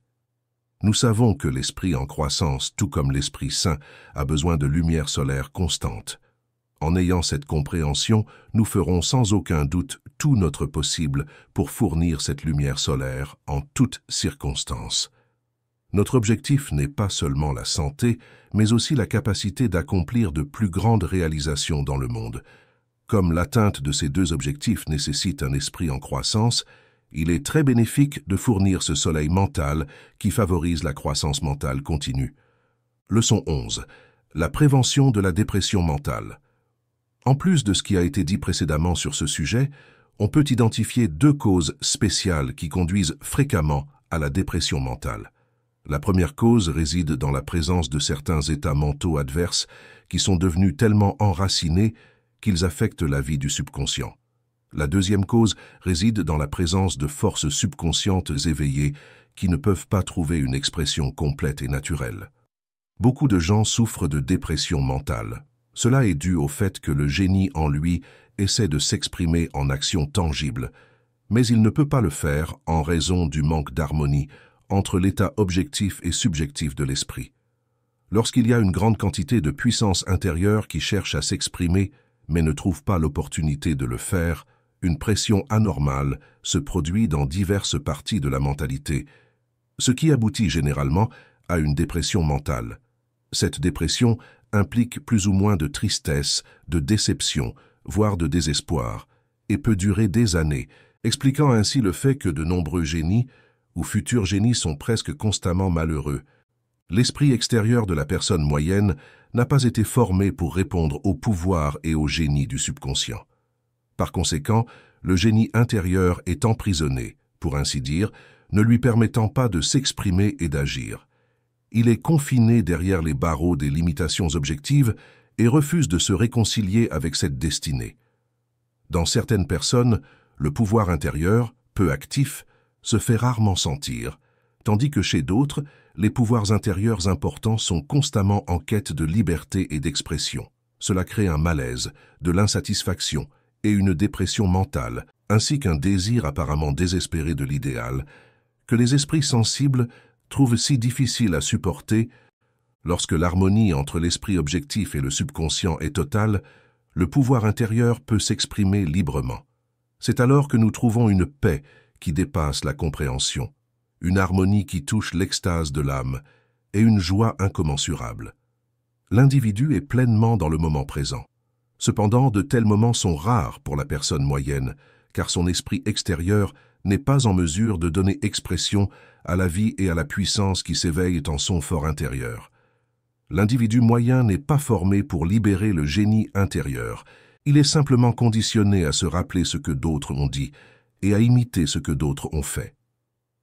Nous savons que l'esprit en croissance, tout comme l'esprit sain, a besoin de lumière solaire constante. En ayant cette compréhension, nous ferons sans aucun doute tout notre possible pour fournir cette lumière solaire en toutes circonstances. Notre objectif n'est pas seulement la santé, mais aussi la capacité d'accomplir de plus grandes réalisations dans le monde. Comme l'atteinte de ces deux objectifs nécessite un esprit en croissance, il est très bénéfique de fournir ce soleil mental qui favorise la croissance mentale continue. Leçon 11. La prévention de la dépression mentale. En plus de ce qui a été dit précédemment sur ce sujet, on peut identifier deux causes spéciales qui conduisent fréquemment à la dépression mentale. La première cause réside dans la présence de certains états mentaux adverses qui sont devenus tellement enracinés qu'ils affectent la vie du subconscient. La deuxième cause réside dans la présence de forces subconscientes éveillées qui ne peuvent pas trouver une expression complète et naturelle. Beaucoup de gens souffrent de dépression mentale. Cela est dû au fait que le génie en lui essaie de s'exprimer en actions tangibles, mais il ne peut pas le faire en raison du manque d'harmonie entre l'état objectif et subjectif de l'esprit. Lorsqu'il y a une grande quantité de puissance intérieure qui cherche à s'exprimer mais ne trouve pas l'opportunité de le faire, une pression anormale se produit dans diverses parties de la mentalité, ce qui aboutit généralement à une dépression mentale. Cette dépression implique plus ou moins de tristesse, de déception, voire de désespoir, et peut durer des années, expliquant ainsi le fait que de nombreux génies ou futurs génies sont presque constamment malheureux. L'esprit extérieur de la personne moyenne n'a pas été formé pour répondre au pouvoir et au génie du subconscient. Par conséquent, le génie intérieur est emprisonné, pour ainsi dire, ne lui permettant pas de s'exprimer et d'agir. Il est confiné derrière les barreaux des limitations objectives et refuse de se réconcilier avec cette destinée. Dans certaines personnes, le pouvoir intérieur, peu actif, se fait rarement sentir, tandis que chez d'autres, les pouvoirs intérieurs importants sont constamment en quête de liberté et d'expression. Cela crée un malaise, de l'insatisfaction et une dépression mentale, ainsi qu'un désir apparemment désespéré de l'idéal, que les esprits sensibles trouvent si difficile à supporter. Lorsque l'harmonie entre l'esprit objectif et le subconscient est totale, le pouvoir intérieur peut s'exprimer librement. C'est alors que nous trouvons une paix qui dépasse la compréhension, une harmonie qui touche l'extase de l'âme et une joie incommensurable. L'individu est pleinement dans le moment présent. Cependant, de tels moments sont rares pour la personne moyenne, car son esprit extérieur n'est pas en mesure de donner expression à la vie et à la puissance qui s'éveillent en son fort intérieur. L'individu moyen n'est pas formé pour libérer le génie intérieur. Il est simplement conditionné à se rappeler ce que d'autres ont dit et à imiter ce que d'autres ont fait.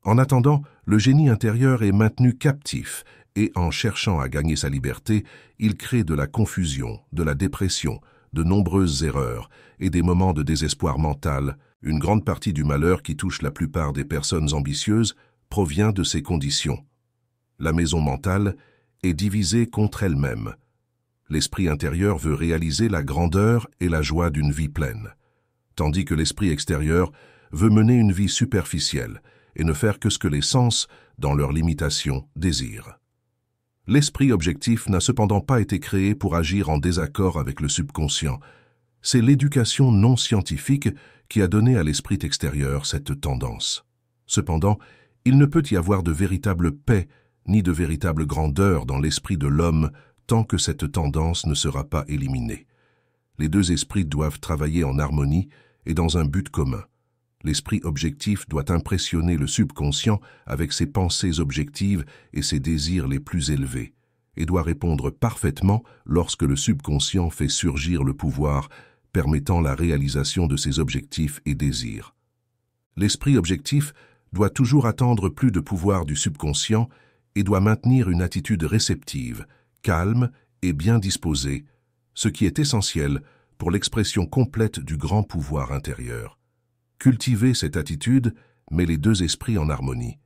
En attendant, le génie intérieur est maintenu captif et, en cherchant à gagner sa liberté, il crée de la confusion, de la dépression, de nombreuses erreurs et des moments de désespoir mental. Une grande partie du malheur qui touche la plupart des personnes ambitieuses provient de ces conditions. La maison mentale est divisée contre elle-même. L'esprit intérieur veut réaliser la grandeur et la joie d'une vie pleine, tandis que l'esprit extérieur veut mener une vie superficielle et ne faire que ce que les sens, dans leurs limitations, désirent. L'esprit objectif n'a cependant pas été créé pour agir en désaccord avec le subconscient. C'est l'éducation non scientifique qui a donné à l'esprit extérieur cette tendance. Cependant, il ne peut y avoir de véritable paix ni de véritable grandeur dans l'esprit de l'homme tant que cette tendance ne sera pas éliminée. Les deux esprits doivent travailler en harmonie et dans un but commun. L'esprit objectif doit impressionner le subconscient avec ses pensées objectives et ses désirs les plus élevés, et doit répondre parfaitement lorsque le subconscient fait surgir le pouvoir permettant la réalisation de ses objectifs et désirs. L'esprit objectif doit toujours attendre plus de pouvoir du subconscient et doit maintenir une attitude réceptive, calme et bien disposée, ce qui est essentiel pour l'expression complète du grand pouvoir intérieur. Cultiver cette attitude met les deux esprits en harmonie.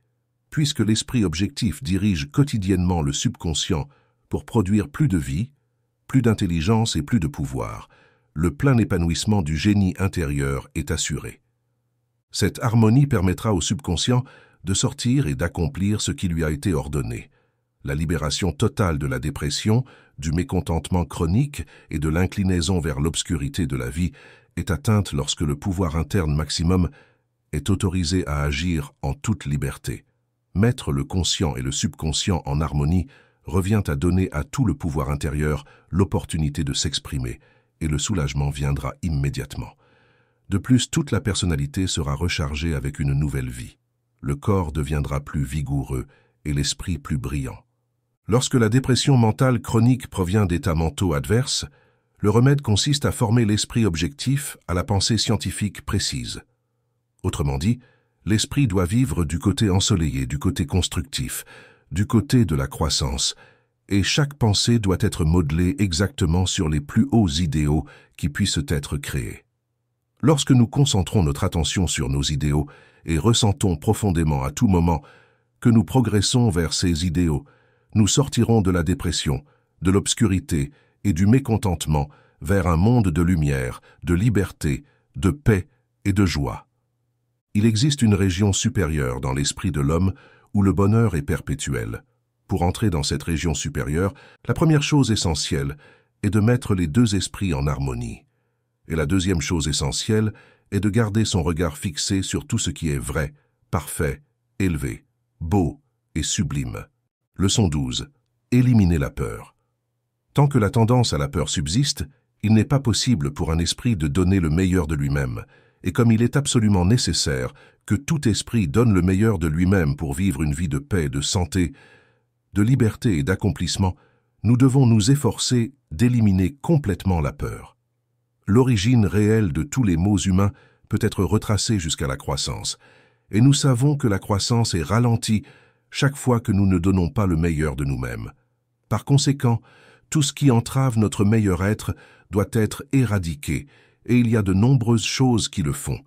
Puisque l'esprit objectif dirige quotidiennement le subconscient pour produire plus de vie, plus d'intelligence et plus de pouvoir, le plein épanouissement du génie intérieur est assuré. Cette harmonie permettra au subconscient de sortir et d'accomplir ce qui lui a été ordonné. La libération totale de la dépression, du mécontentement chronique et de l'inclinaison vers l'obscurité de la vie est atteinte lorsque le pouvoir interne maximum est autorisé à agir en toute liberté. Mettre le conscient et le subconscient en harmonie revient à donner à tout le pouvoir intérieur l'opportunité de s'exprimer, et le soulagement viendra immédiatement. De plus, toute la personnalité sera rechargée avec une nouvelle vie. Le corps deviendra plus vigoureux et l'esprit plus brillant. Lorsque la dépression mentale chronique provient d'états mentaux adverses, le remède consiste à former l'esprit objectif à la pensée scientifique précise. Autrement dit, l'esprit doit vivre du côté ensoleillé, du côté constructif, du côté de la croissance, et chaque pensée doit être modelée exactement sur les plus hauts idéaux qui puissent être créés. Lorsque nous concentrons notre attention sur nos idéaux et ressentons profondément à tout moment que nous progressons vers ces idéaux, nous sortirons de la dépression, de l'obscurité et du mécontentement vers un monde de lumière, de liberté, de paix et de joie. Il existe une région supérieure dans l'esprit de l'homme où le bonheur est perpétuel. Pour entrer dans cette région supérieure, la première chose essentielle est de mettre les deux esprits en harmonie. Et la deuxième chose essentielle est de garder son regard fixé sur tout ce qui est vrai, parfait, élevé, beau et sublime. Leçon 12. Éliminer la peur. Tant que la tendance à la peur subsiste, il n'est pas possible pour un esprit de donner le meilleur de lui-même, et comme il est absolument nécessaire que tout esprit donne le meilleur de lui-même pour vivre une vie de paix, de santé, de liberté et d'accomplissement, nous devons nous efforcer d'éliminer complètement la peur. L'origine réelle de tous les maux humains peut être retracée jusqu'à la croissance, et nous savons que la croissance est ralentie chaque fois que nous ne donnons pas le meilleur de nous-mêmes. Par conséquent, tout ce qui entrave notre meilleur être doit être éradiqué, et il y a de nombreuses choses qui le font.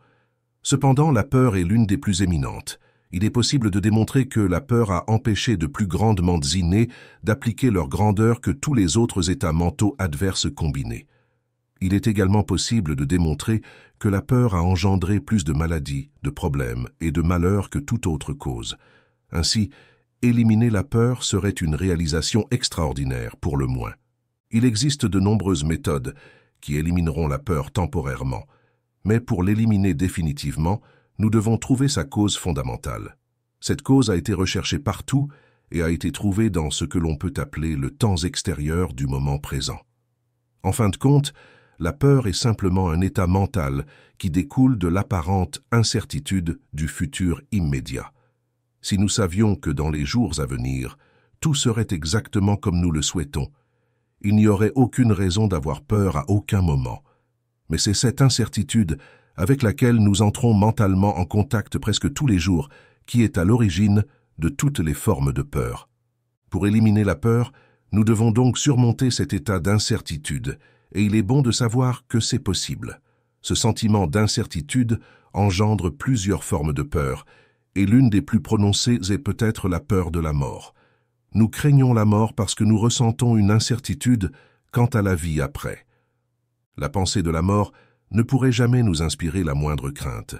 Cependant, la peur est l'une des plus éminentes. Il est possible de démontrer que la peur a empêché de plus grandes mentes innées d'appliquer leur grandeur que tous les autres états mentaux adverses combinés. Il est également possible de démontrer que la peur a engendré plus de maladies, de problèmes et de malheurs que toute autre cause. Ainsi, éliminer la peur serait une réalisation extraordinaire, pour le moins. Il existe de nombreuses méthodes qui élimineront la peur temporairement, mais pour l'éliminer définitivement, nous devons trouver sa cause fondamentale. Cette cause a été recherchée partout et a été trouvée dans ce que l'on peut appeler le temps extérieur du moment présent. En fin de compte, la peur est simplement un état mental qui découle de l'apparente incertitude du futur immédiat. Si nous savions que dans les jours à venir, tout serait exactement comme nous le souhaitons, il n'y aurait aucune raison d'avoir peur à aucun moment. Mais c'est cette incertitude avec laquelle nous entrons mentalement en contact presque tous les jours qui est à l'origine de toutes les formes de peur. Pour éliminer la peur, nous devons donc surmonter cet état d'incertitude, et il est bon de savoir que c'est possible. Ce sentiment d'incertitude engendre plusieurs formes de peur, et l'une des plus prononcées est peut-être la peur de la mort. Nous craignons la mort parce que nous ressentons une incertitude quant à la vie après. La pensée de la mort ne pourrait jamais nous inspirer la moindre crainte.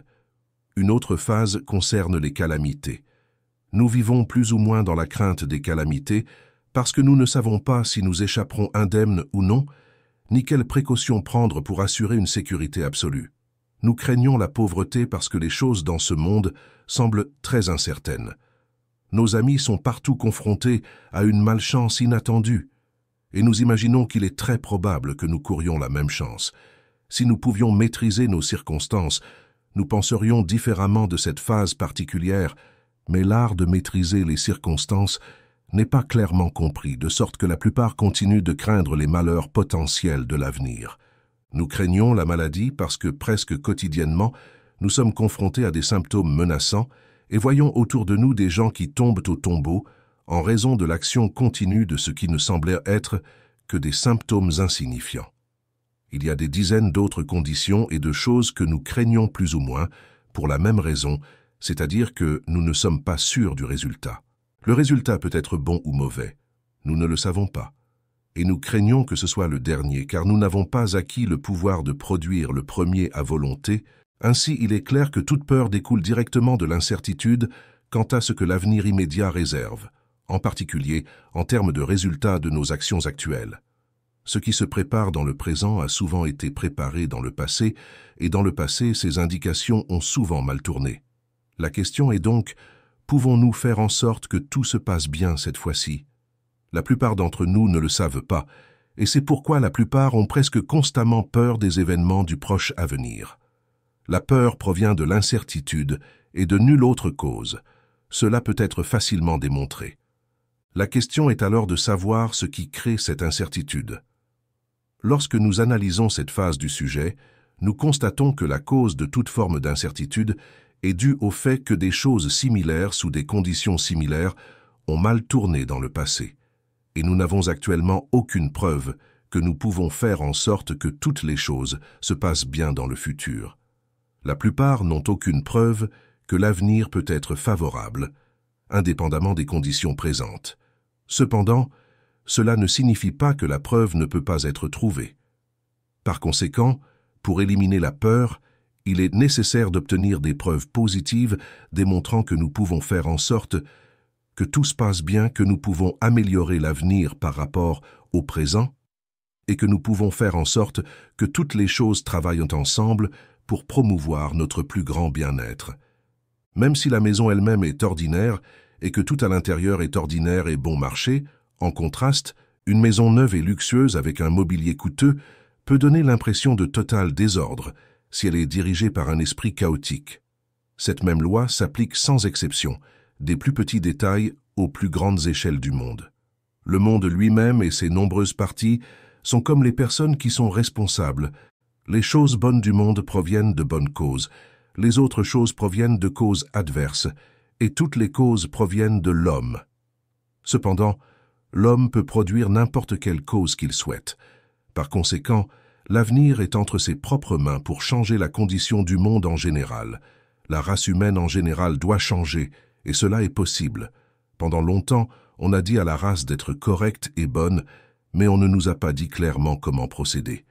Une autre phase concerne les calamités. Nous vivons plus ou moins dans la crainte des calamités parce que nous ne savons pas si nous échapperons indemnes ou non, ni quelles précautions prendre pour assurer une sécurité absolue. Nous craignons la pauvreté parce que les choses dans ce monde semblent très incertaines. Nos amis sont partout confrontés à une malchance inattendue, et nous imaginons qu'il est très probable que nous courions la même chance. Si nous pouvions maîtriser nos circonstances, nous penserions différemment de cette phase particulière, mais l'art de maîtriser les circonstances n'est pas clairement compris, de sorte que la plupart continuent de craindre les malheurs potentiels de l'avenir. Nous craignons la maladie parce que presque quotidiennement, nous sommes confrontés à des symptômes menaçants et voyons autour de nous des gens qui tombent au tombeau en raison de l'action continue de ce qui ne semblait être que des symptômes insignifiants. Il y a des dizaines d'autres conditions et de choses que nous craignons plus ou moins pour la même raison, c'est-à-dire que nous ne sommes pas sûrs du résultat. Le résultat peut être bon ou mauvais. Nous ne le savons pas. Et nous craignons que ce soit le dernier, car nous n'avons pas acquis le pouvoir de produire le premier à volonté. Ainsi, il est clair que toute peur découle directement de l'incertitude quant à ce que l'avenir immédiat réserve, en particulier en termes de résultats de nos actions actuelles. Ce qui se prépare dans le présent a souvent été préparé dans le passé, et dans le passé, ces indications ont souvent mal tourné. La question est donc, pouvons-nous faire en sorte que tout se passe bien cette fois-ci? La plupart d'entre nous ne le savent pas, et c'est pourquoi la plupart ont presque constamment peur des événements du proche avenir. La peur provient de l'incertitude et de nulle autre cause. Cela peut être facilement démontré. La question est alors de savoir ce qui crée cette incertitude. Lorsque nous analysons cette phase du sujet, nous constatons que la cause de toute forme d'incertitude est due au fait que des choses similaires sous des conditions similaires ont mal tourné dans le passé. Et nous n'avons actuellement aucune preuve que nous pouvons faire en sorte que toutes les choses se passent bien dans le futur. La plupart n'ont aucune preuve que l'avenir peut être favorable, indépendamment des conditions présentes. Cependant, cela ne signifie pas que la preuve ne peut pas être trouvée. Par conséquent, pour éliminer la peur, il est nécessaire d'obtenir des preuves positives démontrant que nous pouvons faire en sorte que tout se passe bien, que nous pouvons améliorer l'avenir par rapport au présent et que nous pouvons faire en sorte que toutes les choses travaillent ensemble pour promouvoir notre plus grand bien-être. Même si la maison elle-même est ordinaire et que tout à l'intérieur est ordinaire et bon marché, en contraste, une maison neuve et luxueuse avec un mobilier coûteux peut donner l'impression de total désordre si elle est dirigée par un esprit chaotique. Cette même loi s'applique sans exception, des plus petits détails aux plus grandes échelles du monde. Le monde lui-même et ses nombreuses parties sont comme les personnes qui sont responsables. Les choses bonnes du monde proviennent de bonnes causes, les autres choses proviennent de causes adverses, et toutes les causes proviennent de l'homme. Cependant, l'homme peut produire n'importe quelle cause qu'il souhaite. Par conséquent, l'avenir est entre ses propres mains pour changer la condition du monde en général. La race humaine en général doit changer, et cela est possible. Pendant longtemps, on a dit à la race d'être correcte et bonne, mais on ne nous a pas dit clairement comment procéder.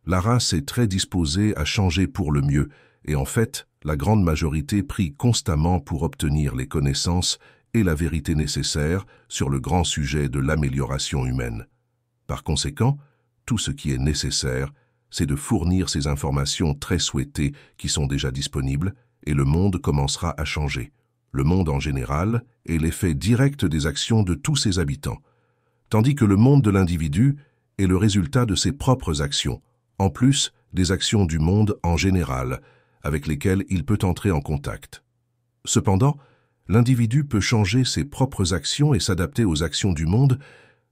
La race est très disposée à changer pour le mieux, et en fait, la grande majorité prie constamment pour obtenir les connaissances et la vérité nécessaires sur le grand sujet de l'amélioration humaine. Par conséquent, tout ce qui est nécessaire, c'est de fournir ces informations très souhaitées qui sont déjà disponibles, et le monde commencera à changer. le monde en général, est l'effet direct des actions de tous ses habitants, tandis que le monde de l'individu est le résultat de ses propres actions, en plus des actions du monde en général, avec lesquelles il peut entrer en contact. Cependant, l'individu peut changer ses propres actions et s'adapter aux actions du monde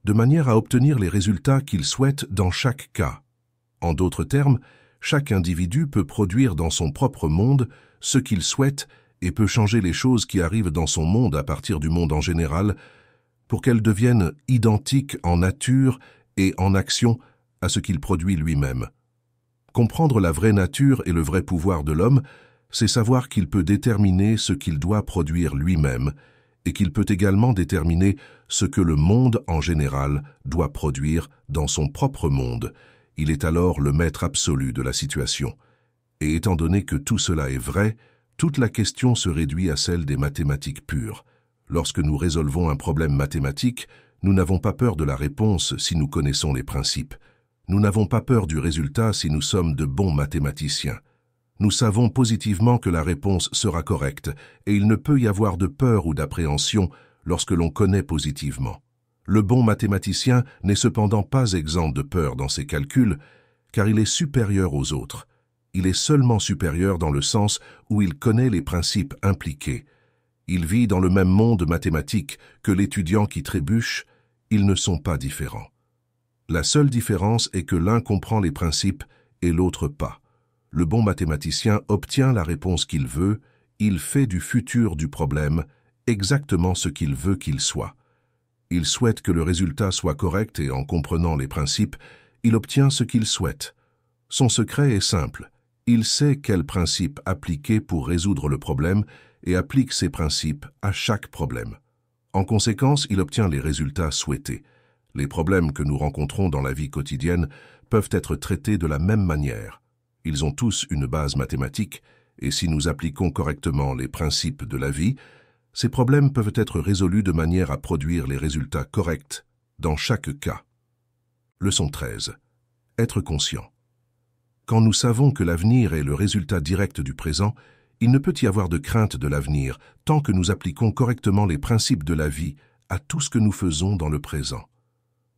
de manière à obtenir les résultats qu'il souhaite dans chaque cas. En d'autres termes, chaque individu peut produire dans son propre monde ce qu'il souhaite et peut changer les choses qui arrivent dans son monde à partir du monde en général pour qu'elles deviennent identiques en nature et en action à ce qu'il produit lui-même. Comprendre la vraie nature et le vrai pouvoir de l'homme, c'est savoir qu'il peut déterminer ce qu'il doit produire lui-même et qu'il peut également déterminer ce que le monde en général doit produire dans son propre monde. Il est alors le maître absolu de la situation. Et étant donné que tout cela est vrai, toute la question se réduit à celle des mathématiques pures. Lorsque nous résolvons un problème mathématique, nous n'avons pas peur de la réponse si nous connaissons les principes. Nous n'avons pas peur du résultat si nous sommes de bons mathématiciens. Nous savons positivement que la réponse sera correcte, et il ne peut y avoir de peur ou d'appréhension lorsque l'on connaît positivement. Le bon mathématicien n'est cependant pas exempt de peur dans ses calculs, car il est supérieur aux autres. Il est seulement supérieur dans le sens où il connaît les principes impliqués. Il vit dans le même monde mathématique que l'étudiant qui trébuche, ils ne sont pas différents. La seule différence est que l'un comprend les principes et l'autre pas. Le bon mathématicien obtient la réponse qu'il veut, il fait du futur du problème exactement ce qu'il veut qu'il soit. Il souhaite que le résultat soit correct et en comprenant les principes, il obtient ce qu'il souhaite. Son secret est simple. Il sait quels principes appliquer pour résoudre le problème et applique ces principes à chaque problème. En conséquence, il obtient les résultats souhaités. Les problèmes que nous rencontrons dans la vie quotidienne peuvent être traités de la même manière. Ils ont tous une base mathématique, et si nous appliquons correctement les principes de la vie, ces problèmes peuvent être résolus de manière à produire les résultats corrects dans chaque cas. Leçon 13. Être conscient. Quand nous savons que l'avenir est le résultat direct du présent, il ne peut y avoir de crainte de l'avenir tant que nous appliquons correctement les principes de la vie à tout ce que nous faisons dans le présent.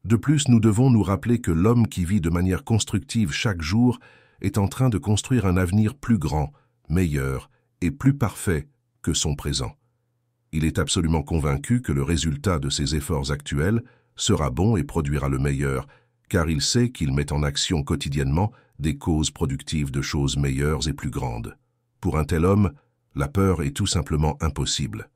De plus, nous devons nous rappeler que l'homme qui vit de manière constructive chaque jour est en train de construire un avenir plus grand, meilleur et plus parfait que son présent. Il est absolument convaincu que le résultat de ses efforts actuels sera bon et produira le meilleur, car il sait qu'il met en action quotidiennement des causes productives de choses meilleures et plus grandes. Pour un tel homme, la peur est tout simplement impossible.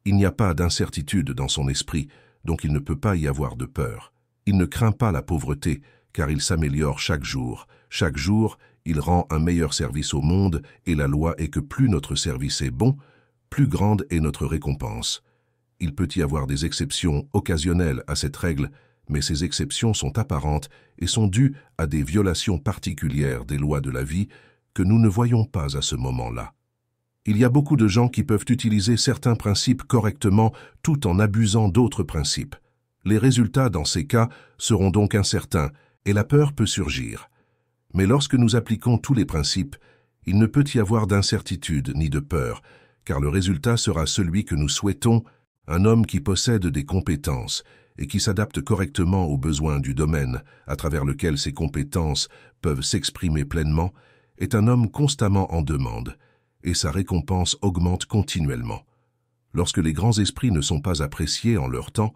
Il n'y a pas d'incertitude dans son esprit, donc il ne peut pas y avoir de peur. Il ne craint pas la pauvreté, car il s'améliore chaque jour. Chaque jour, il rend un meilleur service au monde, et la loi est que plus notre service est bon, plus grande est notre récompense. Il peut y avoir des exceptions occasionnelles à cette règle, mais ces exceptions sont apparentes et sont dues à des violations particulières des lois de la vie que nous ne voyons pas à ce moment-là. Il y a beaucoup de gens qui peuvent utiliser certains principes correctement tout en abusant d'autres principes. Les résultats dans ces cas seront donc incertains et la peur peut surgir. Mais lorsque nous appliquons tous les principes, il ne peut y avoir d'incertitude ni de peur, car le résultat sera celui que nous souhaitons, un homme qui possède des compétences et qui s'adapte correctement aux besoins du domaine à travers lequel ses compétences peuvent s'exprimer pleinement, est un homme constamment en demande, et sa récompense augmente continuellement. Lorsque les grands esprits ne sont pas appréciés en leur temps,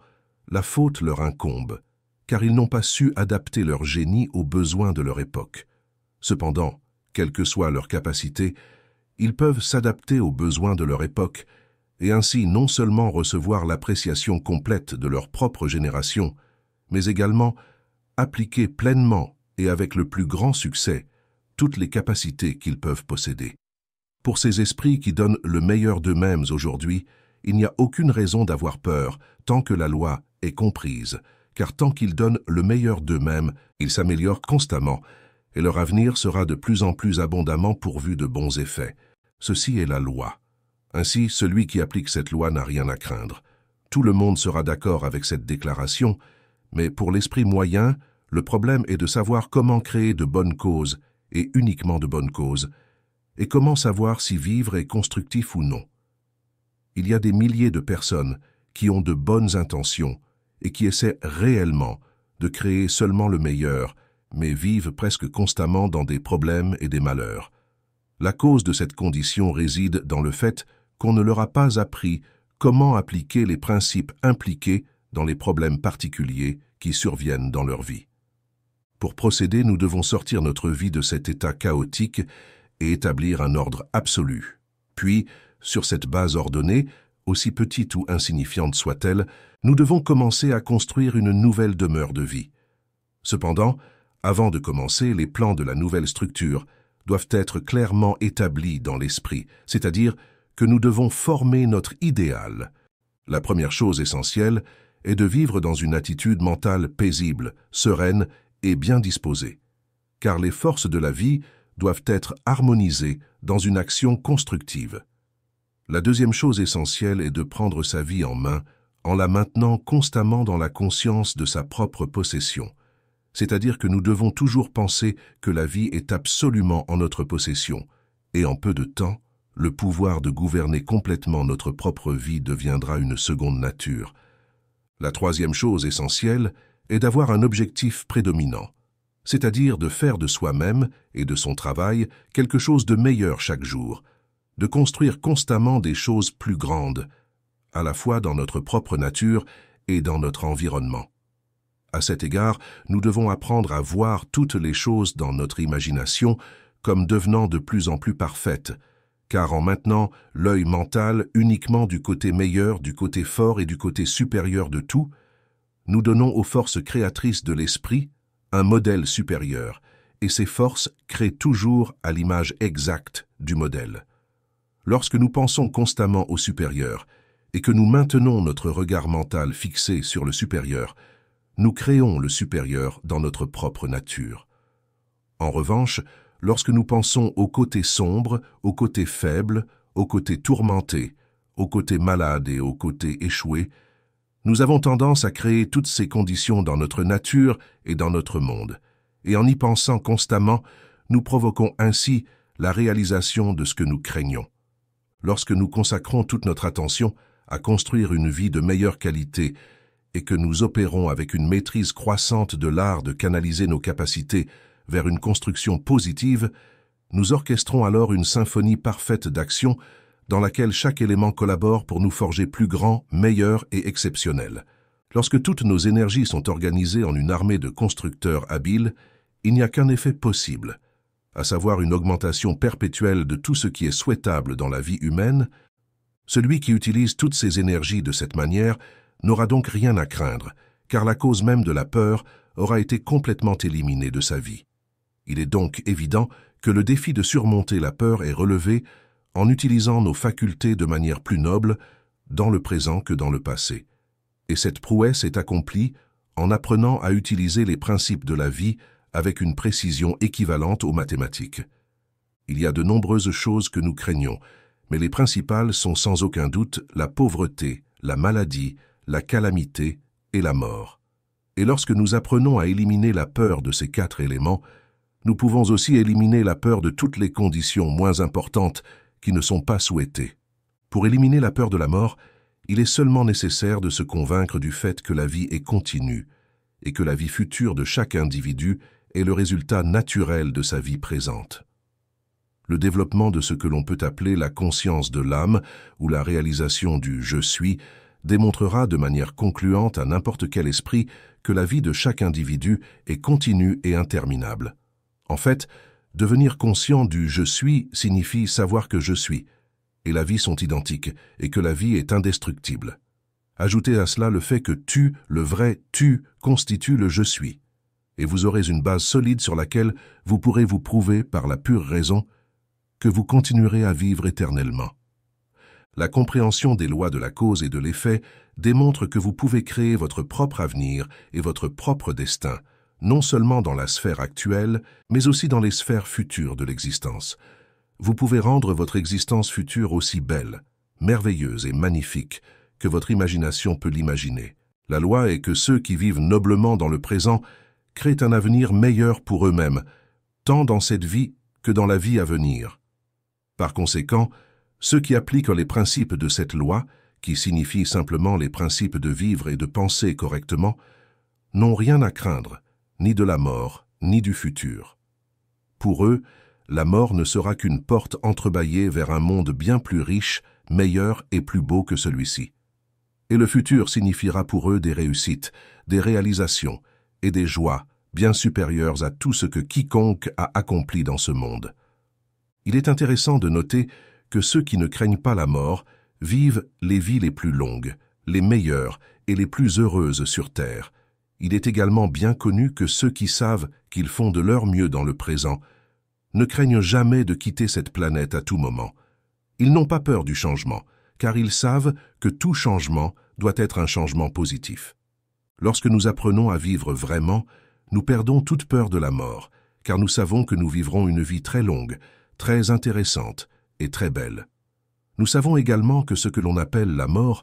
la faute leur incombe, car ils n'ont pas su adapter leur génie aux besoins de leur époque. Cependant, quelle que soit leur capacité, ils peuvent s'adapter aux besoins de leur époque et ainsi non seulement recevoir l'appréciation complète de leur propre génération, mais également appliquer pleinement et avec le plus grand succès toutes les capacités qu'ils peuvent posséder. Pour ces esprits qui donnent le meilleur d'eux-mêmes aujourd'hui, il n'y a aucune raison d'avoir peur tant que la loi est comprise, car tant qu'ils donnent le meilleur d'eux-mêmes, ils s'améliorent constamment et leur avenir sera de plus en plus abondamment pourvu de bons effets. Ceci est la loi. Ainsi, celui qui applique cette loi n'a rien à craindre. Tout le monde sera d'accord avec cette déclaration, mais pour l'esprit moyen, le problème est de savoir comment créer de bonnes causes, et uniquement de bonnes causes, et comment savoir si vivre est constructif ou non. Il y a des milliers de personnes qui ont de bonnes intentions et qui essaient réellement de créer seulement le meilleur, mais vivent presque constamment dans des problèmes et des malheurs. La cause de cette condition réside dans le fait qu'on ne leur a pas appris comment appliquer les principes impliqués dans les problèmes particuliers qui surviennent dans leur vie. Pour procéder, nous devons sortir notre vie de cet état chaotique et établir un ordre absolu. Puis, sur cette base ordonnée, aussi petite ou insignifiante soit-elle, nous devons commencer à construire une nouvelle demeure de vie. Cependant, avant de commencer, les plans de la nouvelle structure doivent être clairement établis dans l'esprit, c'est-à-dire que nous devons former notre idéal. La première chose essentielle est de vivre dans une attitude mentale paisible, sereine et bien disposée, car les forces de la vie doivent être harmonisées dans une action constructive. La deuxième chose essentielle est de prendre sa vie en main en la maintenant constamment dans la conscience de sa propre possession, c'est-à-dire que nous devons toujours penser que la vie est absolument en notre possession, et en peu de temps, le pouvoir de gouverner complètement notre propre vie deviendra une seconde nature. La troisième chose essentielle est d'avoir un objectif prédominant, c'est-à-dire de faire de soi-même et de son travail quelque chose de meilleur chaque jour, de construire constamment des choses plus grandes, à la fois dans notre propre nature et dans notre environnement. À cet égard, nous devons apprendre à voir toutes les choses dans notre imagination comme devenant de plus en plus parfaites, car en maintenant l'œil mental uniquement du côté meilleur, du côté fort et du côté supérieur de tout, nous donnons aux forces créatrices de l'esprit un modèle supérieur, et ces forces créent toujours à l'image exacte du modèle. Lorsque nous pensons constamment au supérieur et que nous maintenons notre regard mental fixé sur le supérieur, nous créons le supérieur dans notre propre nature. En revanche, lorsque nous pensons au côté sombre, au côté faible, au côté tourmenté, au côté malade et au côté échoué, nous avons tendance à créer toutes ces conditions dans notre nature et dans notre monde, et en y pensant constamment, nous provoquons ainsi la réalisation de ce que nous craignons. Lorsque nous consacrons toute notre attention à construire une vie de meilleure qualité et que nous opérons avec une maîtrise croissante de l'art de canaliser nos capacités vers une construction positive, nous orchestrons alors une symphonie parfaite d'action dans laquelle chaque élément collabore pour nous forger plus grand, meilleur et exceptionnel. Lorsque toutes nos énergies sont organisées en une armée de constructeurs habiles, il n'y a qu'un effet possible, à savoir une augmentation perpétuelle de tout ce qui est souhaitable dans la vie humaine. Celui qui utilise toutes ses énergies de cette manière n'aura donc rien à craindre, car la cause même de la peur aura été complètement éliminée de sa vie. Il est donc évident que le défi de surmonter la peur est relevé en utilisant nos facultés de manière plus noble dans le présent que dans le passé. Et cette prouesse est accomplie en apprenant à utiliser les principes de la vie avec une précision équivalente aux mathématiques. Il y a de nombreuses choses que nous craignons, mais les principales sont sans aucun doute la pauvreté, la maladie, la calamité et la mort. Et lorsque nous apprenons à éliminer la peur de ces 4 éléments, nous pouvons aussi éliminer la peur de toutes les conditions moins importantes qui ne sont pas souhaitées. Pour éliminer la peur de la mort, il est seulement nécessaire de se convaincre du fait que la vie est continue et que la vie future de chaque individu est le résultat naturel de sa vie présente. Le développement de ce que l'on peut appeler la conscience de l'âme ou la réalisation du « je suis » démontrera de manière concluante à n'importe quel esprit que la vie de chaque individu est continue et interminable. En fait, devenir conscient du « je suis » signifie savoir que je suis, et la vie sont identiques, et que la vie est indestructible. Ajoutez à cela le fait que tu, le vrai tu, constitue le « je suis », et vous aurez une base solide sur laquelle vous pourrez vous prouver par la pure raison que vous continuerez à vivre éternellement. La compréhension des lois de la cause et de l'effet démontre que vous pouvez créer votre propre avenir et votre propre destin, non seulement dans la sphère actuelle, mais aussi dans les sphères futures de l'existence. Vous pouvez rendre votre existence future aussi belle, merveilleuse et magnifique que votre imagination peut l'imaginer. La loi est que ceux qui vivent noblement dans le présent créent un avenir meilleur pour eux-mêmes, tant dans cette vie que dans la vie à venir. Par conséquent, Ceux qui appliquent les principes de cette loi, qui signifient simplement les principes de vivre et de penser correctement, n'ont rien à craindre, ni de la mort, ni du futur. Pour eux, la mort ne sera qu'une porte entrebâillée vers un monde bien plus riche, meilleur et plus beau que celui-ci. Et le futur signifiera pour eux des réussites, des réalisations et des joies bien supérieures à tout ce que quiconque a accompli dans ce monde. Il est intéressant de noter que ceux qui ne craignent pas la mort vivent les vies les plus longues, les meilleures et les plus heureuses sur terre. Il est également bien connu que ceux qui savent qu'ils font de leur mieux dans le présent ne craignent jamais de quitter cette planète à tout moment. Ils n'ont pas peur du changement, car ils savent que tout changement doit être un changement positif. Lorsque nous apprenons à vivre vraiment, nous perdons toute peur de la mort, car nous savons que nous vivrons une vie très longue, très intéressante et très belle. Nous savons également que ce que l'on appelle la mort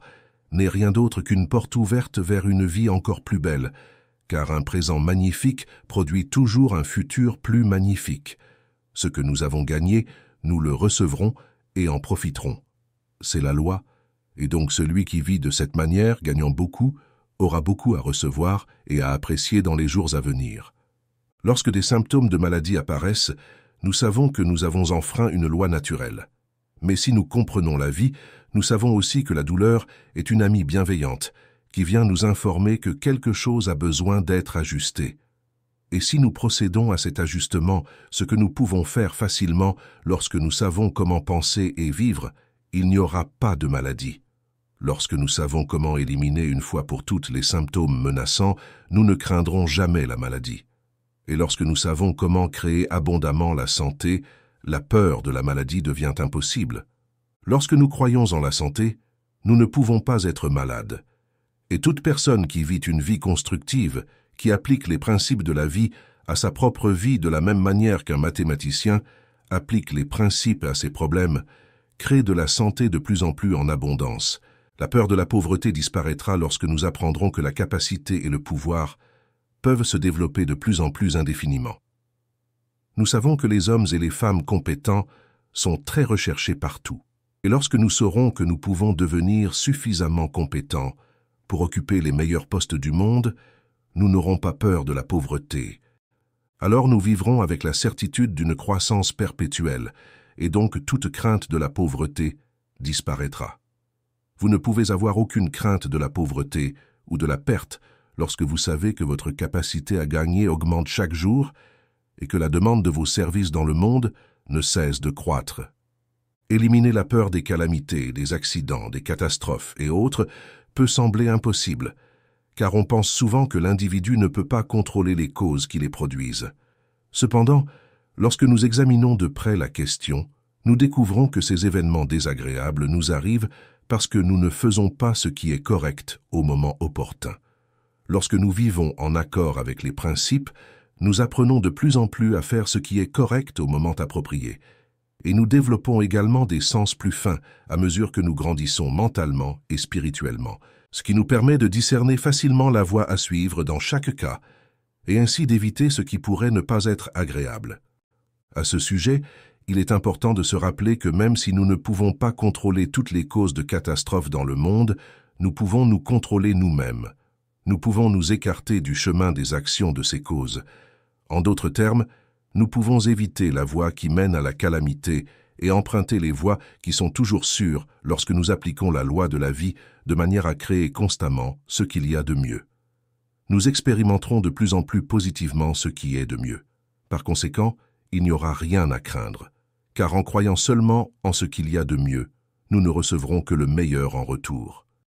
n'est rien d'autre qu'une porte ouverte vers une vie encore plus belle, car un présent magnifique produit toujours un futur plus magnifique. Ce que nous avons gagné, nous le recevrons et en profiterons. C'est la loi, et donc celui qui vit de cette manière, gagnant beaucoup, aura beaucoup à recevoir et à apprécier dans les jours à venir. Lorsque des symptômes de maladie apparaissent, nous savons que nous avons enfreint une loi naturelle. Mais si nous comprenons la vie, nous savons aussi que la douleur est une amie bienveillante, qui vient nous informer que quelque chose a besoin d'être ajusté. Et si nous procédons à cet ajustement, ce que nous pouvons faire facilement lorsque nous savons comment penser et vivre, il n'y aura pas de maladie. Lorsque nous savons comment éliminer une fois pour toutes les symptômes menaçants, nous ne craindrons jamais la maladie. Et lorsque nous savons comment créer abondamment la santé, la peur de la maladie devient impossible. Lorsque nous croyons en la santé, nous ne pouvons pas être malades. Et toute personne qui vit une vie constructive, qui applique les principes de la vie à sa propre vie de la même manière qu'un mathématicien applique les principes à ses problèmes, crée de la santé de plus en plus en abondance. La peur de la pauvreté disparaîtra lorsque nous apprendrons que la capacité et le pouvoir peuvent se développer de plus en plus indéfiniment. Nous savons que les hommes et les femmes compétents sont très recherchés partout. Et lorsque nous saurons que nous pouvons devenir suffisamment compétents pour occuper les meilleurs postes du monde, nous n'aurons pas peur de la pauvreté. Alors nous vivrons avec la certitude d'une croissance perpétuelle, et donc toute crainte de la pauvreté disparaîtra. Vous ne pouvez avoir aucune crainte de la pauvreté ou de la perte lorsque vous savez que votre capacité à gagner augmente chaque jour et que la demande de vos services dans le monde ne cesse de croître. Éliminer la peur des calamités, des accidents, des catastrophes et autres peut sembler impossible, car on pense souvent que l'individu ne peut pas contrôler les causes qui les produisent. Cependant, lorsque nous examinons de près la question, nous découvrons que ces événements désagréables nous arrivent parce que nous ne faisons pas ce qui est correct au moment opportun. Lorsque nous vivons en accord avec les principes, nous apprenons de plus en plus à faire ce qui est correct au moment approprié. Et nous développons également des sens plus fins à mesure que nous grandissons mentalement et spirituellement, ce qui nous permet de discerner facilement la voie à suivre dans chaque cas, et ainsi d'éviter ce qui pourrait ne pas être agréable. À ce sujet, il est important de se rappeler que même si nous ne pouvons pas contrôler toutes les causes de catastrophes dans le monde, nous pouvons nous contrôler nous-mêmes. Nous pouvons nous écarter du chemin des actions de ces causes. En d'autres termes, nous pouvons éviter la voie qui mène à la calamité et emprunter les voies qui sont toujours sûres lorsque nous appliquons la loi de la vie de manière à créer constamment ce qu'il y a de mieux. Nous expérimenterons de plus en plus positivement ce qui est de mieux. Par conséquent, il n'y aura rien à craindre, car en croyant seulement en ce qu'il y a de mieux, nous ne recevrons que le meilleur en retour.